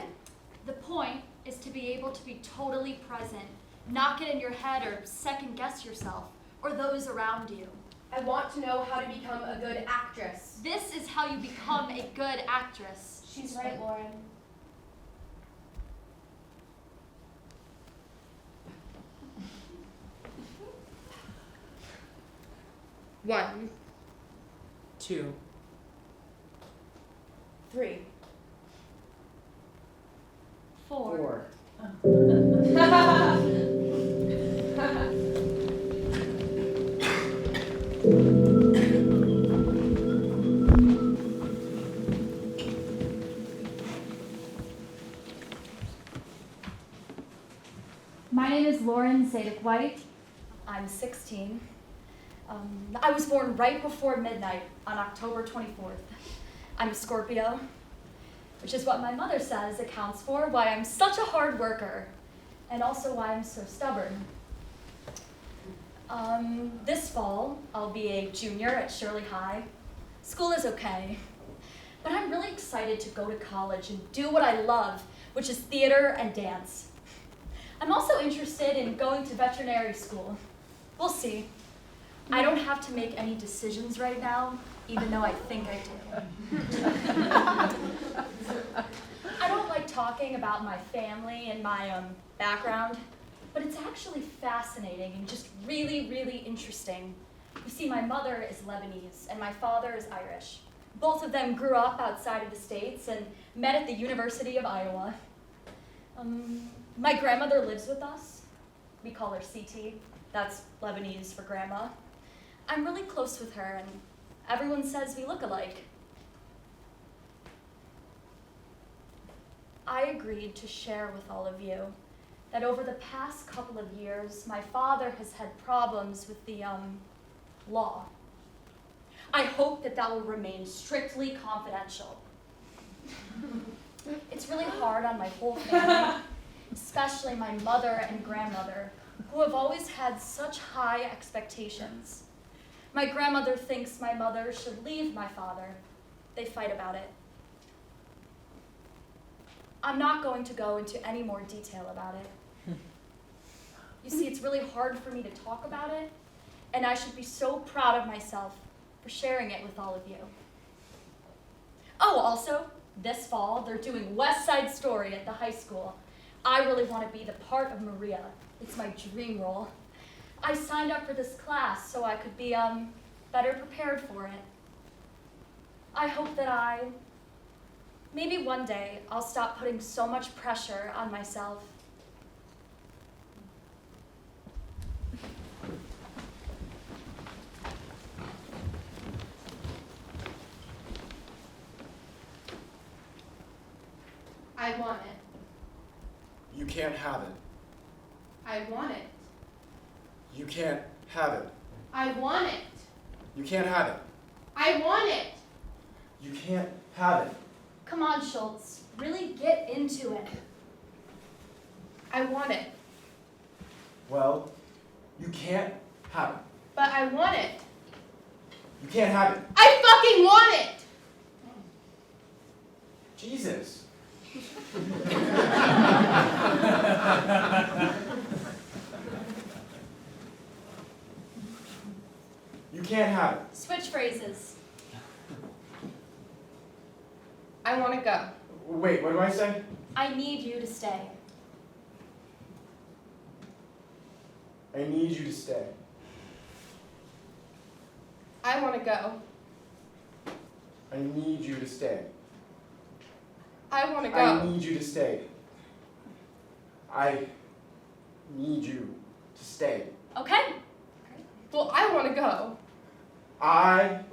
The point is to be able to be totally present, not get in your head or second guess yourself or those around you. I want to know how to become a good actress. This is how you become a good actress. She's right, Lauren. One. 2. 3. 4. 4. My name is Lauren Zadick-White. I'm 16. I was born right before midnight on October 24th. I'm a Scorpio, which is what my mother says accounts for why I'm such a hard worker and also why I'm so stubborn. This fall, I'll be a junior at Shirley High. School is okay, but I'm really excited to go to college and do what I love, which is theater and dance. I'm also interested in going to veterinary school. We'll see. I don't have to make any decisions right now, even though I think I do. I don't like talking about my family and my background, but it's actually fascinating and just really, really interesting. You see, my mother is Lebanese and my father is Irish. Both of them grew up outside of the States and met at the University of Iowa. My grandmother lives with us. We call her CT. That's Lebanese for grandma. I'm really close with her, and everyone says we look alike. I agreed to share with all of you that over the past couple of years, my father has had problems with the, law. I hope that will remain strictly confidential. It's really hard on my whole family, especially my mother and grandmother, who have always had such high expectations. My grandmother thinks my mother should leave my father. They fight about it. I'm not going to go into any more detail about it. You see, it's really hard for me to talk about it, and I should be so proud of myself for sharing it with all of you. Oh, also, this fall, they're doing West Side Story at the high school. I really want to be the part of Maria. It's my dream role. I signed up for this class so I could be, better prepared for it. I hope that maybe one day, I'll stop putting so much pressure on myself. I want it. You can't have it. I want it. You can't have it. I want it. You can't have it. I want it. You can't have it. Come on, Schultz, really get into it. I want it. Well, you can't have it. But I want it. You can't have it. I fucking want it! Jesus. You can't have it. Switch phrases. I want to go. Wait, what do I say? I need you to stay. I need you to stay. I want to go. I need you to stay. I want to go. I need you to stay. I need you to stay. Okay? Well, I want to go. I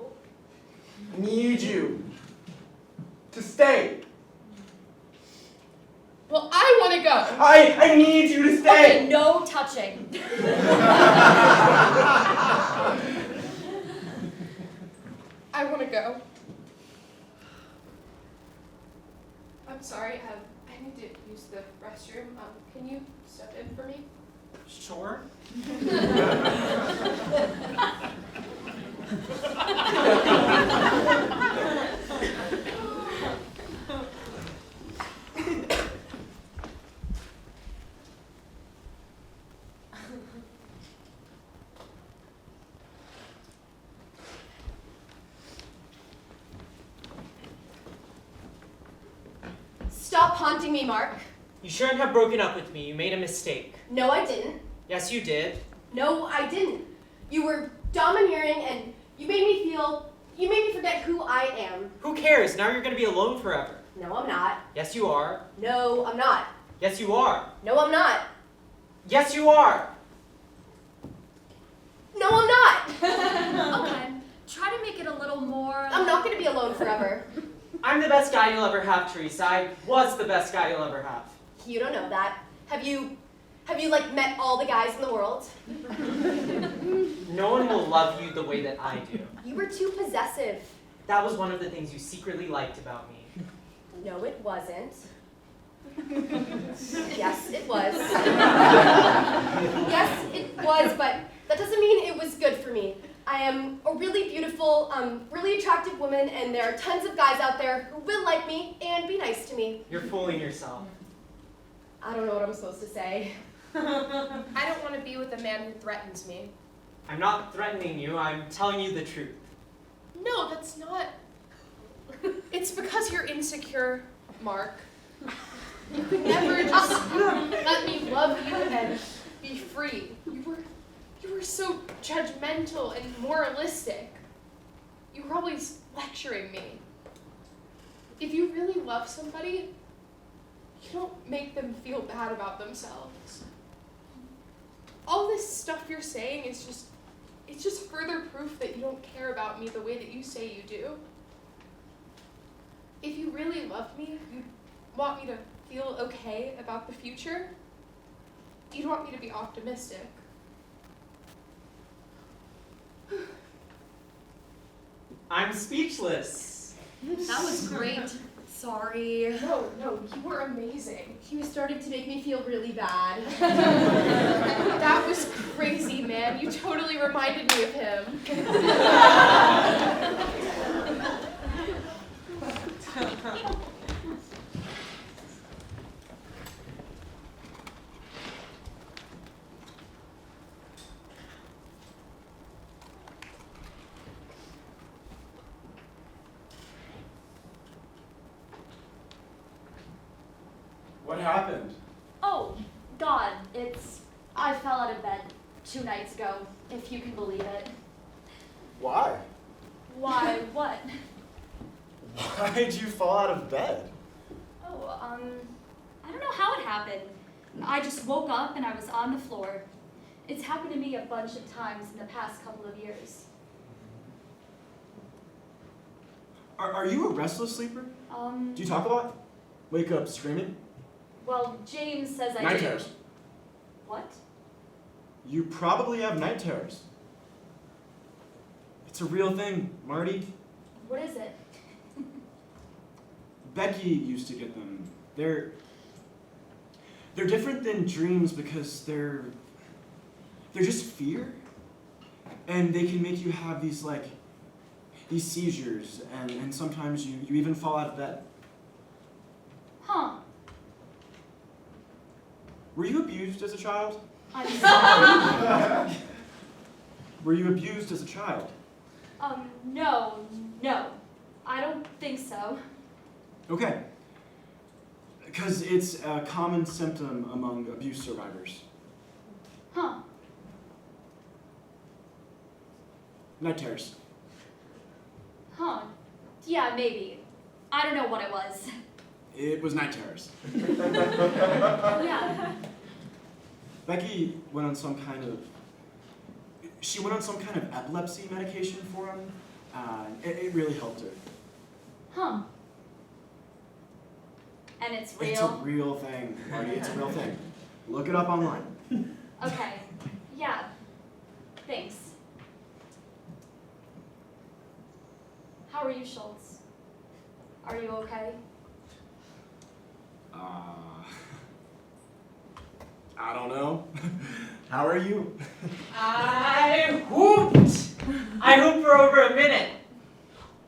need you to stay. Well, I want to go. I need you to stay. Okay, no touching. I want to go. I'm sorry, I need to use the restroom. Can you step in for me? Sure. Stop haunting me, Mark. You shouldn't have broken up with me. You made a mistake. No, I didn't. Yes, you did. No, I didn't. You were domineering and you made me forget who I am. Who cares? Now you're going to be alone forever. No, I'm not. Yes, you are. No, I'm not. Yes, you are. No, I'm not. Yes, you are. No, I'm not. Okay, try to make it a little more... I'm not going to be alone forever. I'm the best guy you'll ever have, Teresa. I was the best guy you'll ever have. You don't know that. Have you like met all the guys in the world? No one will love you the way that I do. You were too possessive. That was one of the things you secretly liked about me. No, it wasn't. Yes, it was. Yes, it was, but that doesn't mean it was good for me. I am a really beautiful, really attractive woman, and there are tons of guys out there who will like me and be nice to me. You're fooling yourself. I don't know what I'm supposed to say. I don't want to be with a man who threatens me. I'm not threatening you. I'm telling you the truth. No, that's not. It's because you're insecure, Mark. You could never just let me love you and be free. You were so judgmental and moralistic. You were always lecturing me. If you really love somebody, you don't make them feel bad about themselves. All this stuff you're saying is just further proof that you don't care about me the way that you say you do. If you really loved me, you'd want me to feel okay about the future. You'd want me to be optimistic. I'm speechless. That was great. sorry. No, you were amazing. He was starting to make me feel really bad. That was crazy, man. You totally reminded me of him. What happened? Oh, God, I fell out of bed 2 nights ago, if you can believe it. Why? Why, what? Why did you fall out of bed? Oh, I don't know how it happened. I just woke up and I was on the floor. It's happened to me a bunch of times in the past couple of years. Are you a restless sleeper? Do you talk a lot? Wake up screaming? Well, James says I Night do. terrors. What? You probably have night terrors. It's a real thing, Marty. What is it? Becky used to get them. They're different than dreams because they're just fear. And they can make you have these seizures and sometimes you even fall out of bed. Huh. Were you abused as a child? I'm sorry. Were you abused as a child? No. I don't think so. Okay. Because it's a common symptom among abuse survivors. Huh. Night terrors. Huh. Yeah, maybe. I don't know what it was. It was night terrors. Yeah. Becky went on some kind of epilepsy medication for him. It really helped her. Huh. And it's real? It's a real thing, Marty. It's a real thing. Look it up online. Okay. Yeah. Thanks. How are you, Schultz? Are you okay? I don't know. How are you? I hooped! I hooped for over a minute.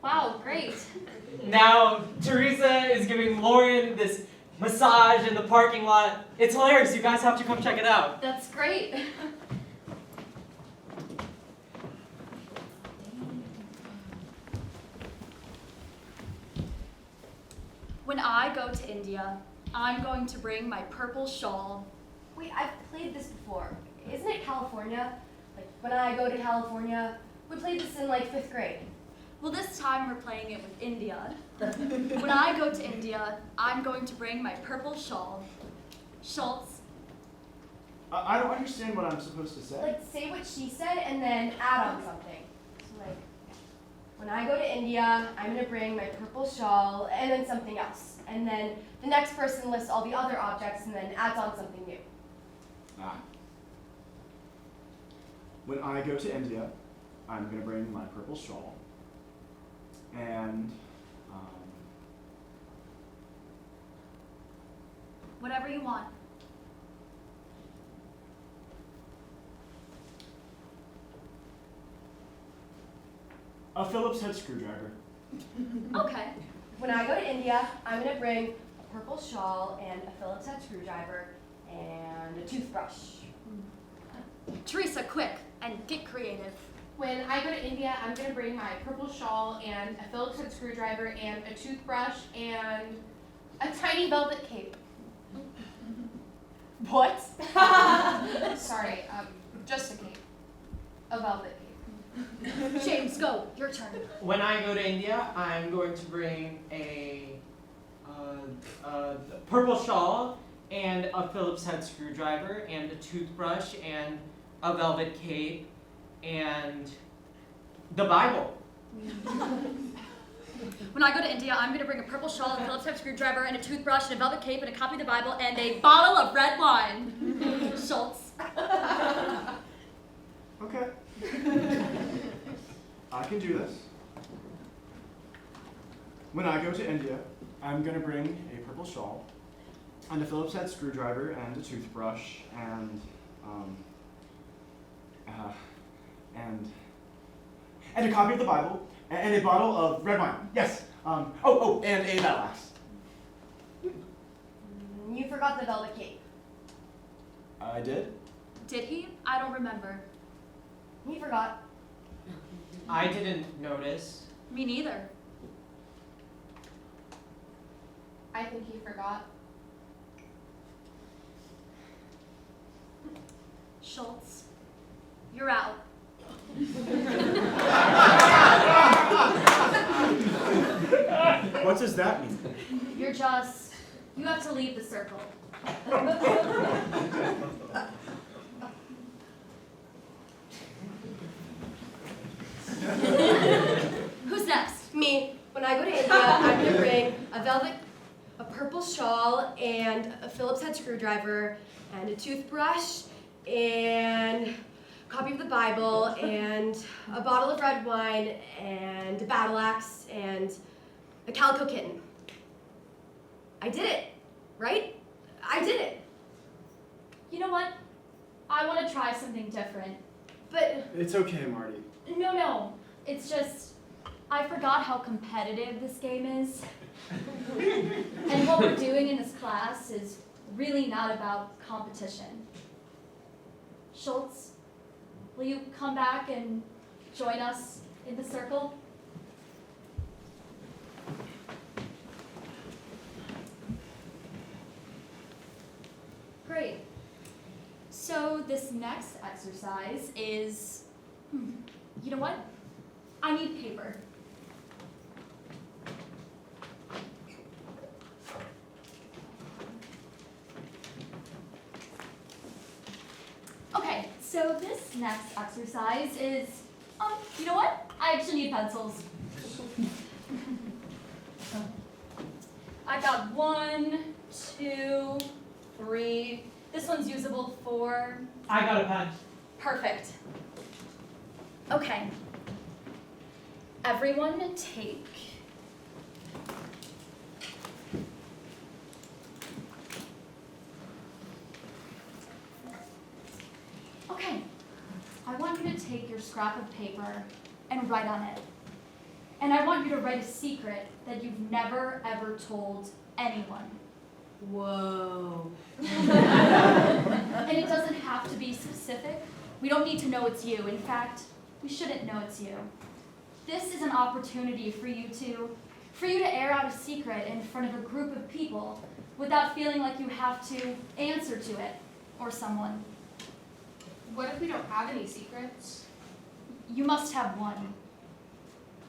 Wow, great. Now, Teresa is giving Lauren this massage in the parking lot. It's hilarious. You guys have to come check it out. That's great. When I go to India, I'm going to bring my purple shawl. Wait, I've played this before. Isn't it California? Like, when I go to California, we played this in, 5th grade. Well, this time we're playing it with India. When I go to India, I'm going to bring my purple shawl. Schultz, I don't understand what I'm supposed to say. Say what she said and then add on something. So, when I go to India, I'm gonna bring my purple shawl and then something else. And then the next person lists all the other objects and then adds on something new. When I go to India, I'm going to bring my purple shawl and whatever you want. a Phillips head screwdriver. Okay. When I go to India, I'm gonna bring a purple shawl and a Phillips head screwdriver and a toothbrush. Teresa, quick, and get creative. When I go to India, I'm going to bring my purple shawl and a Phillips head screwdriver and a toothbrush and a tiny velvet cape. What? Sorry, just a cape. A velvet cape. James, go. Your turn. When I go to India, I'm going to bring a purple shawl and a Phillips head screwdriver and a toothbrush and a velvet cape and the Bible. When I go to India, I'm going to bring a purple shawl, a Phillips head screwdriver, and a toothbrush, and a velvet cape, and a copy of the Bible, and a bottle of red wine. Schultz. Okay. I can do this. when I go to India, I'm gonna bring a purple shawl, and a Phillips head screwdriver, and a toothbrush, and a copy of the Bible, and a bottle of red wine. Yes. And a battle axe. You forgot the velvet cape. I did. Did he? I don't remember. He forgot. I didn't notice. Me neither. I think he forgot. Schultz, you're out. What does that mean? You have to leave the circle. Who's next? Me. When I go to India, I'm gonna bring a purple shawl, and a Phillips head screwdriver, and a toothbrush, and a copy of the Bible, and a bottle of red wine, and a battle axe, and a calico kitten. I did it, right? I did it. You know what? I want to try something different. But It's okay, Marty. No. It's just, I forgot how competitive this game is. And what we're doing in this class is really not about competition. Schultz, will you come back and join us in the circle? Great. So this next exercise is, you know what? I need paper. Okay, so this next exercise is, you know what? I actually need pencils. I got 1, 2, 3. This one's usable for, I got a pen. perfect. Okay. Everyone take Okay. I want you to take your scrap of paper and write on it. And I want you to write a secret that you've never ever told anyone. Whoa. And it doesn't have to be specific. We don't need to know it's you. In fact, we shouldn't know it's you. This is an opportunity for you to air out a secret in front of a group of people without feeling like you have to answer to it or someone. What if we don't have any secrets? You must have one.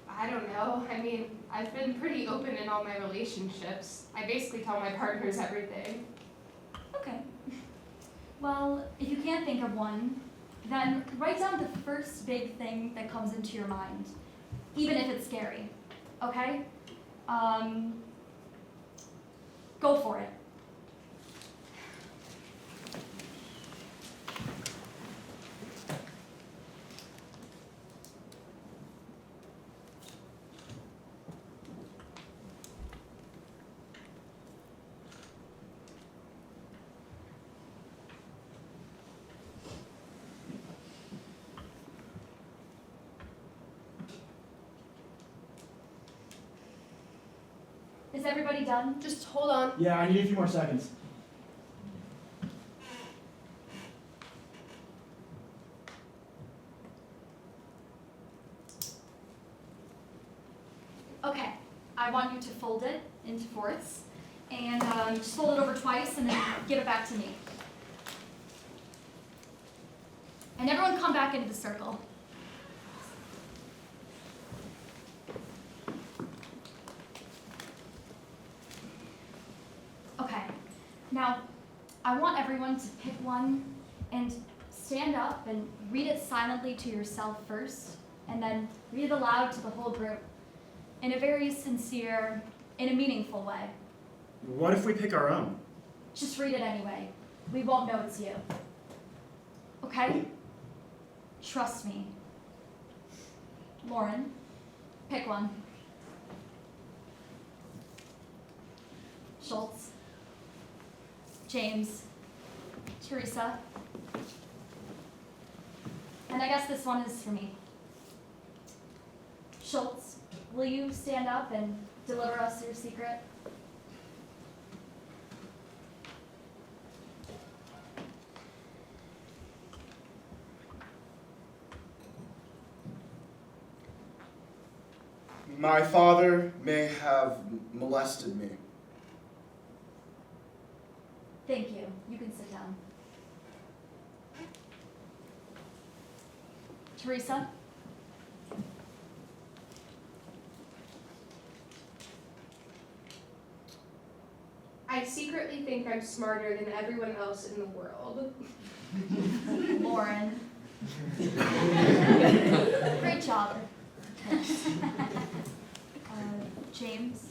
I don't know. I mean, I've been pretty open in all my relationships. I basically tell my partners everything. Okay. Well, if you can't think of one, then write down the first big thing that comes into your mind, even if it's scary. Okay? Go for it. Is everybody done? just hold on. Yeah, I need a few more seconds. Okay, I want you to fold it into fourths, and just fold it over twice, and then give it back to me. And everyone come back into the circle. Okay, now I want everyone to pick one and stand up and read it silently to yourself first, and then read it aloud to the whole group in a very sincere, in a meaningful way. What if we pick our own? Just read it anyway. We won't know it's you. Okay? Trust me. Lauren, pick one. Schultz, James, Teresa, and I guess this one is for me. Schultz, will you stand up and deliver us your secret? My father may have molested me. Thank you. You can sit down. Teresa? I secretly think I'm smarter than everyone else in the world. Lauren? Great job. James?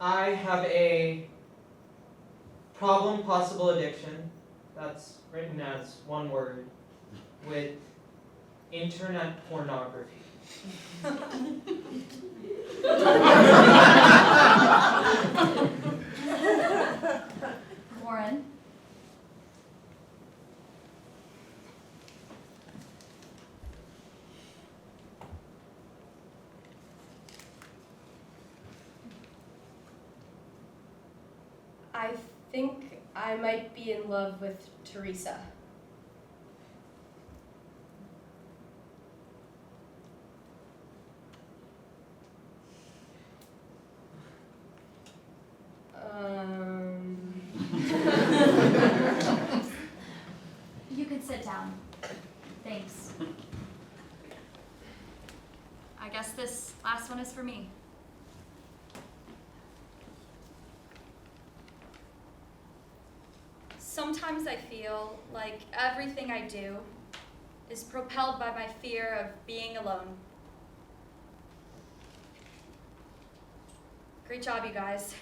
I have a problem possible addiction that's written as one word with internet pornography. Lauren? I think I might be in love with Teresa. You can sit down. Thanks. I guess this last one is for me. Sometimes I feel like everything I do is propelled by my fear of being alone. Great job, you guys.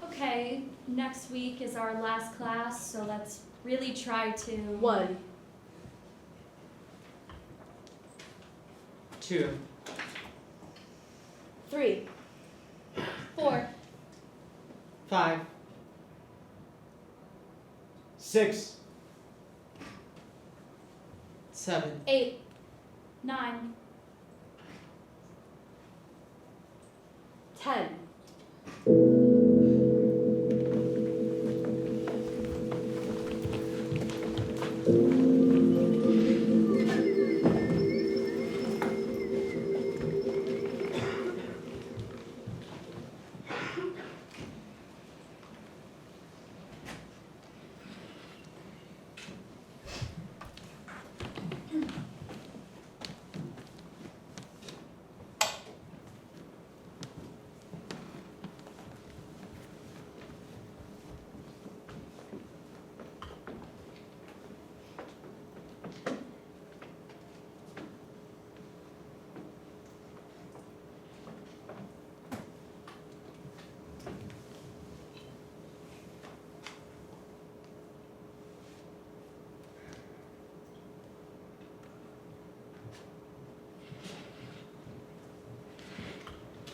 Okay, next week is our last class, so let's really try to... 1, 2, 3, 4, 5, 6. 7. 8, 9, 10.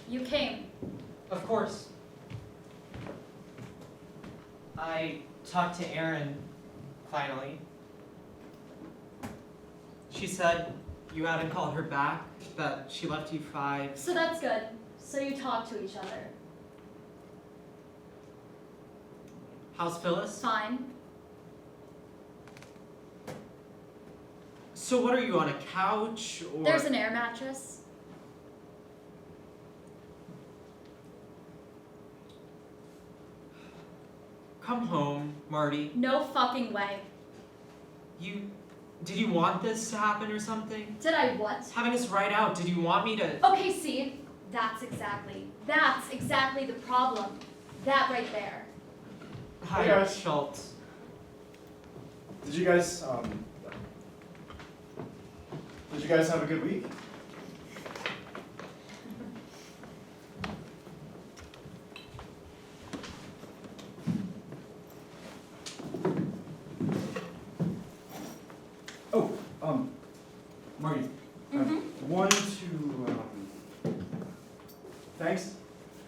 You came. Of course. I talked to Erin, finally. She said you hadn't called her back, that she left you 5. So that's good. So you talk to each other. How's Phyllis? Fine. So what are you, on a couch, or? There's an air mattress. Come home, Marty. No fucking way. Did you want this to happen or something? Did I what? Having us write out, did you want me to? Okay, see? That's exactly the problem. That right there. Hi, Hey, guys. Schultz. Did you guys have a good week?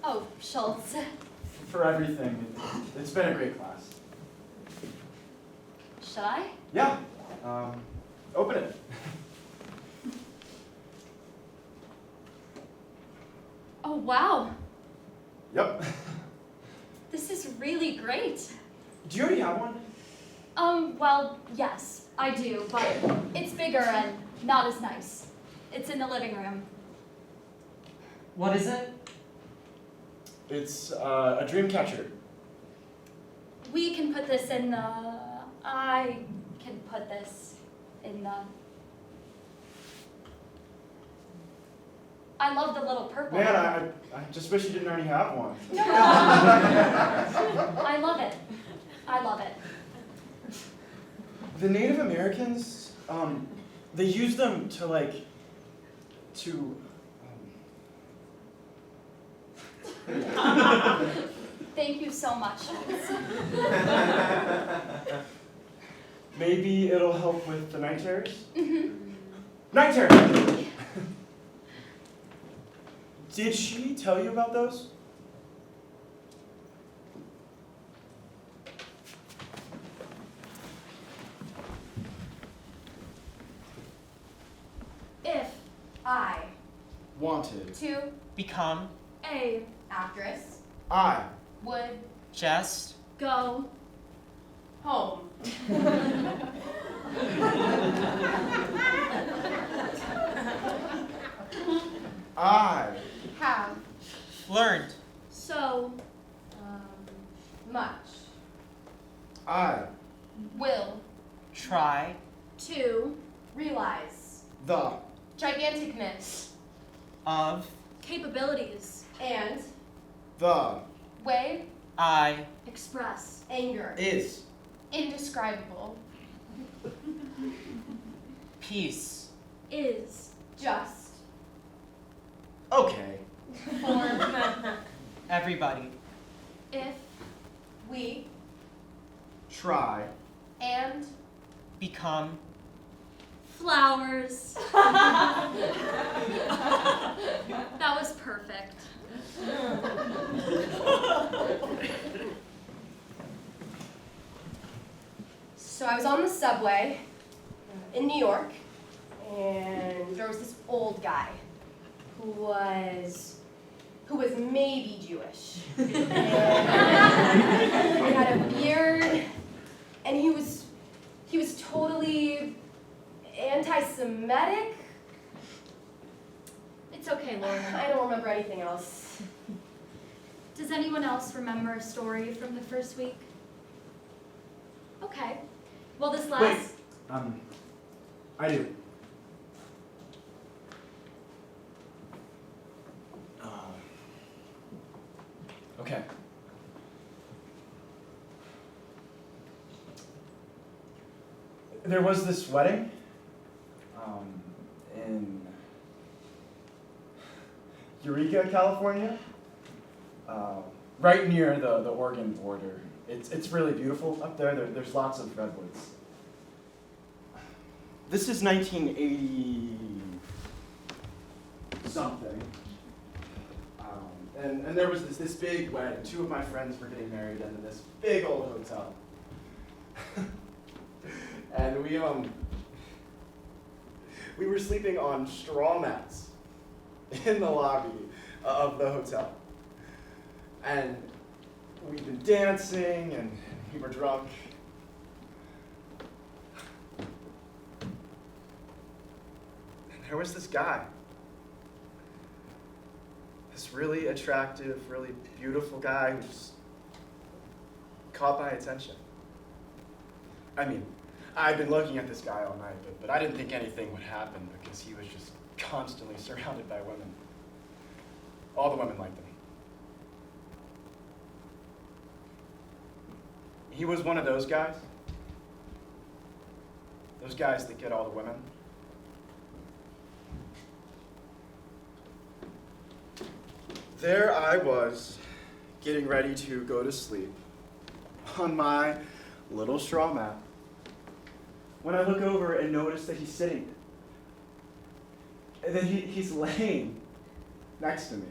Oh, Schultz. For everything. It's been a great class. Should I? Yeah. Open it. Oh, wow. Yep. This is really great. Do you already have one? Well, yes, I do, but it's bigger and not as nice. It's in the living room. What is it? It's a dream catcher. We can put this in the... I can put this in the... I love the little purple Man, one. I just wish you didn't already have one. No. I love it. I love it. The Native Americans, they use them to Thank you so much. maybe it'll help with the night terrors? Mm-hmm. Night terrors! Did she tell you about those? If I Wanted. to Become. A actress I would Just. go home. I Have Learned. so Much. I will Try. to Realize. the giganticness Of. capabilities And the way I. express anger. is indescribable Peace. is Just. okay. for Everybody. if We. Try and Become. flowers. That was perfect. So I was on the subway in New York, and there was this old guy who was maybe Jewish. And he had a beard, and he was totally anti-Semitic. It's okay, Lauren. I don't remember anything else. Does anyone else remember a story from the first week? Okay. Well, this last... I do. Okay. There was this wedding in Eureka, California, right near the Oregon border. It's really beautiful up there. There's lots of redwoods. This is 1980 something. And there was this big wedding. Two of my friends were getting married in this big old hotel. And we were sleeping on straw mats in the lobby of the hotel. And we'd been dancing and we were drunk. And there was this guy. This really attractive, really beautiful guy who just caught my attention. I mean, I'd been looking at this guy all night, but I didn't think anything would happen because he was just constantly surrounded by women. All the women liked him. He was one of those guys. Those guys that get all the women. There I was, getting ready to go to sleep on my little straw mat, when I look over and notice that he's sitting, and then he's laying next to me.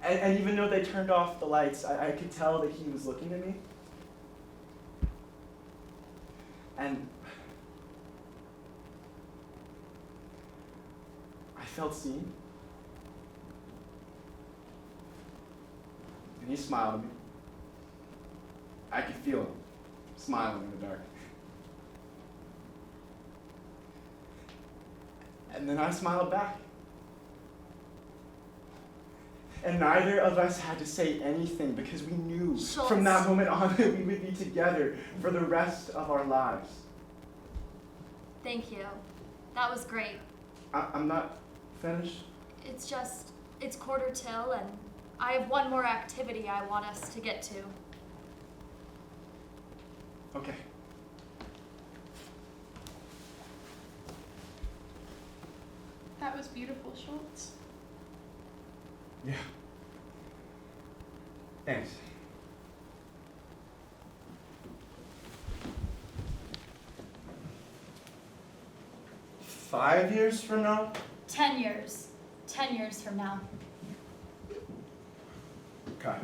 And even though they turned off the lights, I could tell that he was looking at me. And I felt seen. And he smiled at me. I could feel him smiling in the dark. And then I smiled back. And neither of us had to say anything because we knew Schultz. from that moment on that we would be together for the rest of our lives. Thank you. That was great. I'm not finished. It's quarter till, and I have one more activity I want us to get to. Okay. That was beautiful, Schultz. Yeah. Thanks. Five years from now? 10 years. 10 years from now. Okay.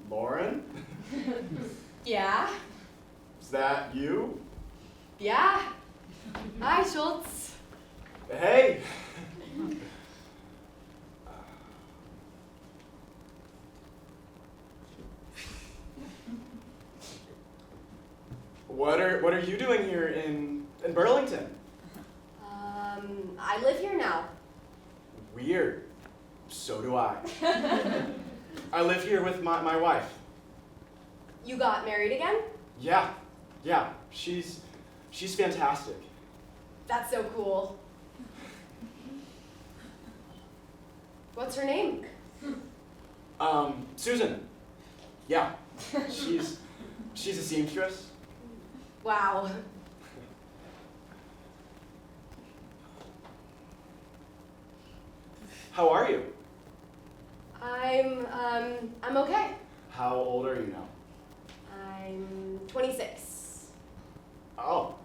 Lauren? Yeah? Is that you? Yeah? Hi, Schultz. Hey! What are you doing here in Burlington? I live here now. Weird. So do I. I live here with my wife. You got married again? Yeah. She's fantastic. That's so cool. What's her name? Susan. Yeah. She's a seamstress. Wow. How are you? I'm okay. How old are you now? I'm 26. Oh,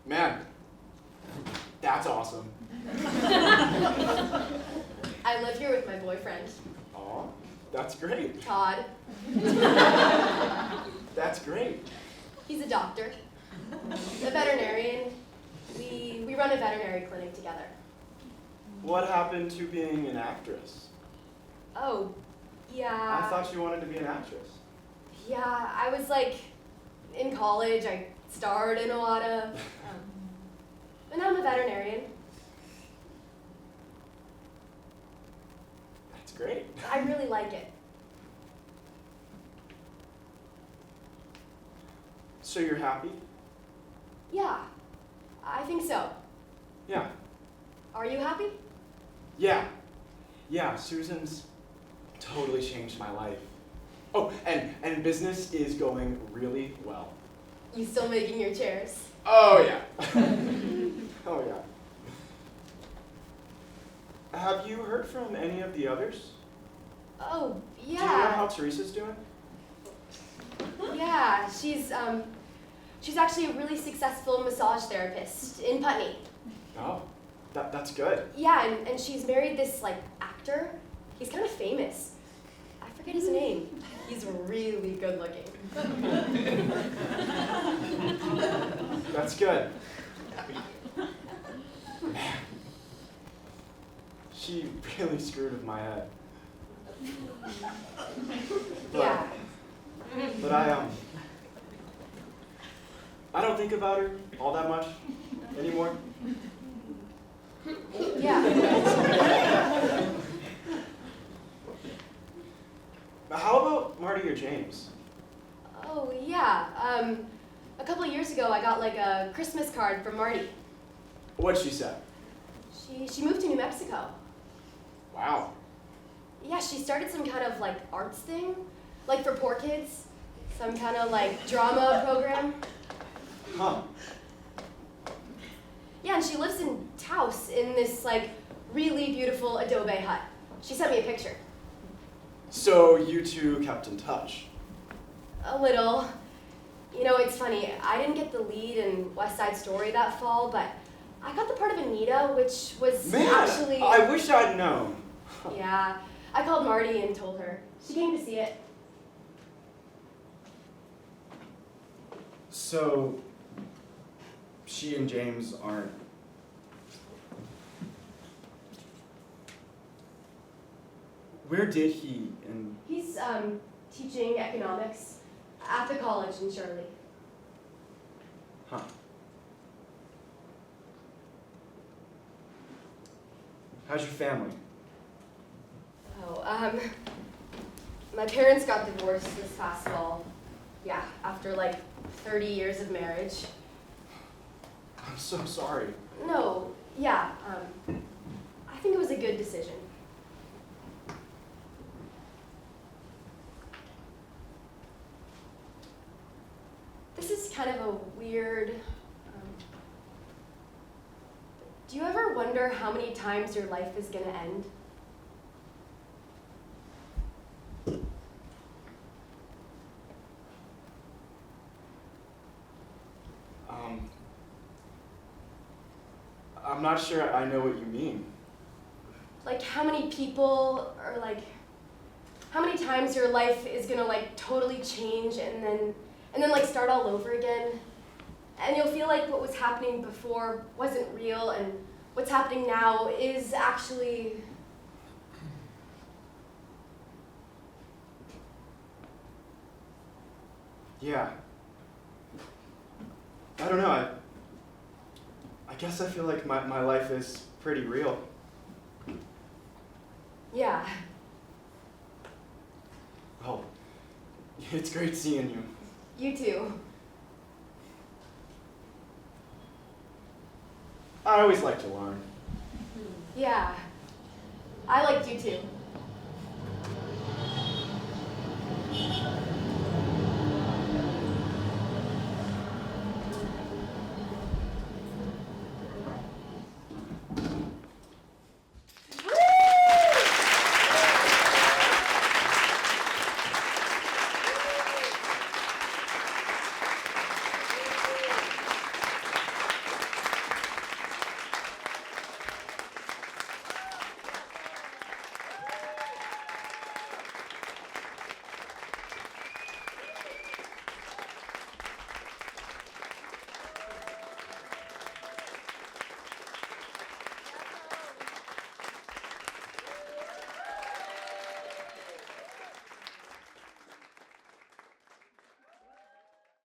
man. That's awesome. I live here with my boyfriend, Aw, that's great. Todd. That's great. He's a doctor, a veterinarian. We run a veterinary clinic together. What happened to being an actress? Oh, yeah. I thought you wanted to be an actress. Yeah, I was like in college. I starred in a lot of. But now I'm a veterinarian. That's great. I really like it. So you're happy? Yeah, I think so. Yeah. Are you happy? Yeah, Susan's totally changed my life. Oh, and business is going really well. You still making your chairs? Oh, yeah. Oh, yeah. Have you heard from any of the others? Oh, Do you know how yeah. Teresa's doing? Yeah, she's actually a really successful massage therapist in Putney. Oh, that's good. Yeah, and she's married this, like, actor. He's kind of famous. I forget his name. He's really good looking. That's good. Man, she really screwed with my head. But, Yeah. But I don't think about her all that much anymore. Yeah. But how about Marty or James? Oh, yeah. A couple of years ago, I got, like, a Christmas card from Marty. What'd she say? She moved to New Mexico. Wow. Yeah, she started some kind of, like, arts thing, like, for poor kids. Some kind of, like, drama program. Huh. Yeah, and she lives in Taos in this, like, really beautiful adobe hut. She sent me a picture. So you two kept in touch. A little. You know, it's funny, I didn't get the lead in West Side Story that fall, but I got the part of Anita, which was actually... I wish I'd known. Yeah, I called Marty and told her. She came to see it. So, she and James aren't... Where did he and... He's teaching economics at the college in Shirley. Huh. How's your family? Oh, my parents got divorced this past fall. Yeah, after like 30 years of marriage. I'm so sorry. No, yeah, I think it was a good decision. This is kind of a weird, do you ever wonder how many times your life is gonna end? I'm not sure I know what you mean. Like how many people, or like, how many times your life is gonna like totally change and then like start all over again? And you'll feel like what was happening before wasn't real and what's happening now is actually... Yeah. I don't know, I guess I feel like my life is pretty real. Yeah. Oh, it's great seeing you. You too. I always like to learn. Yeah. I liked you too.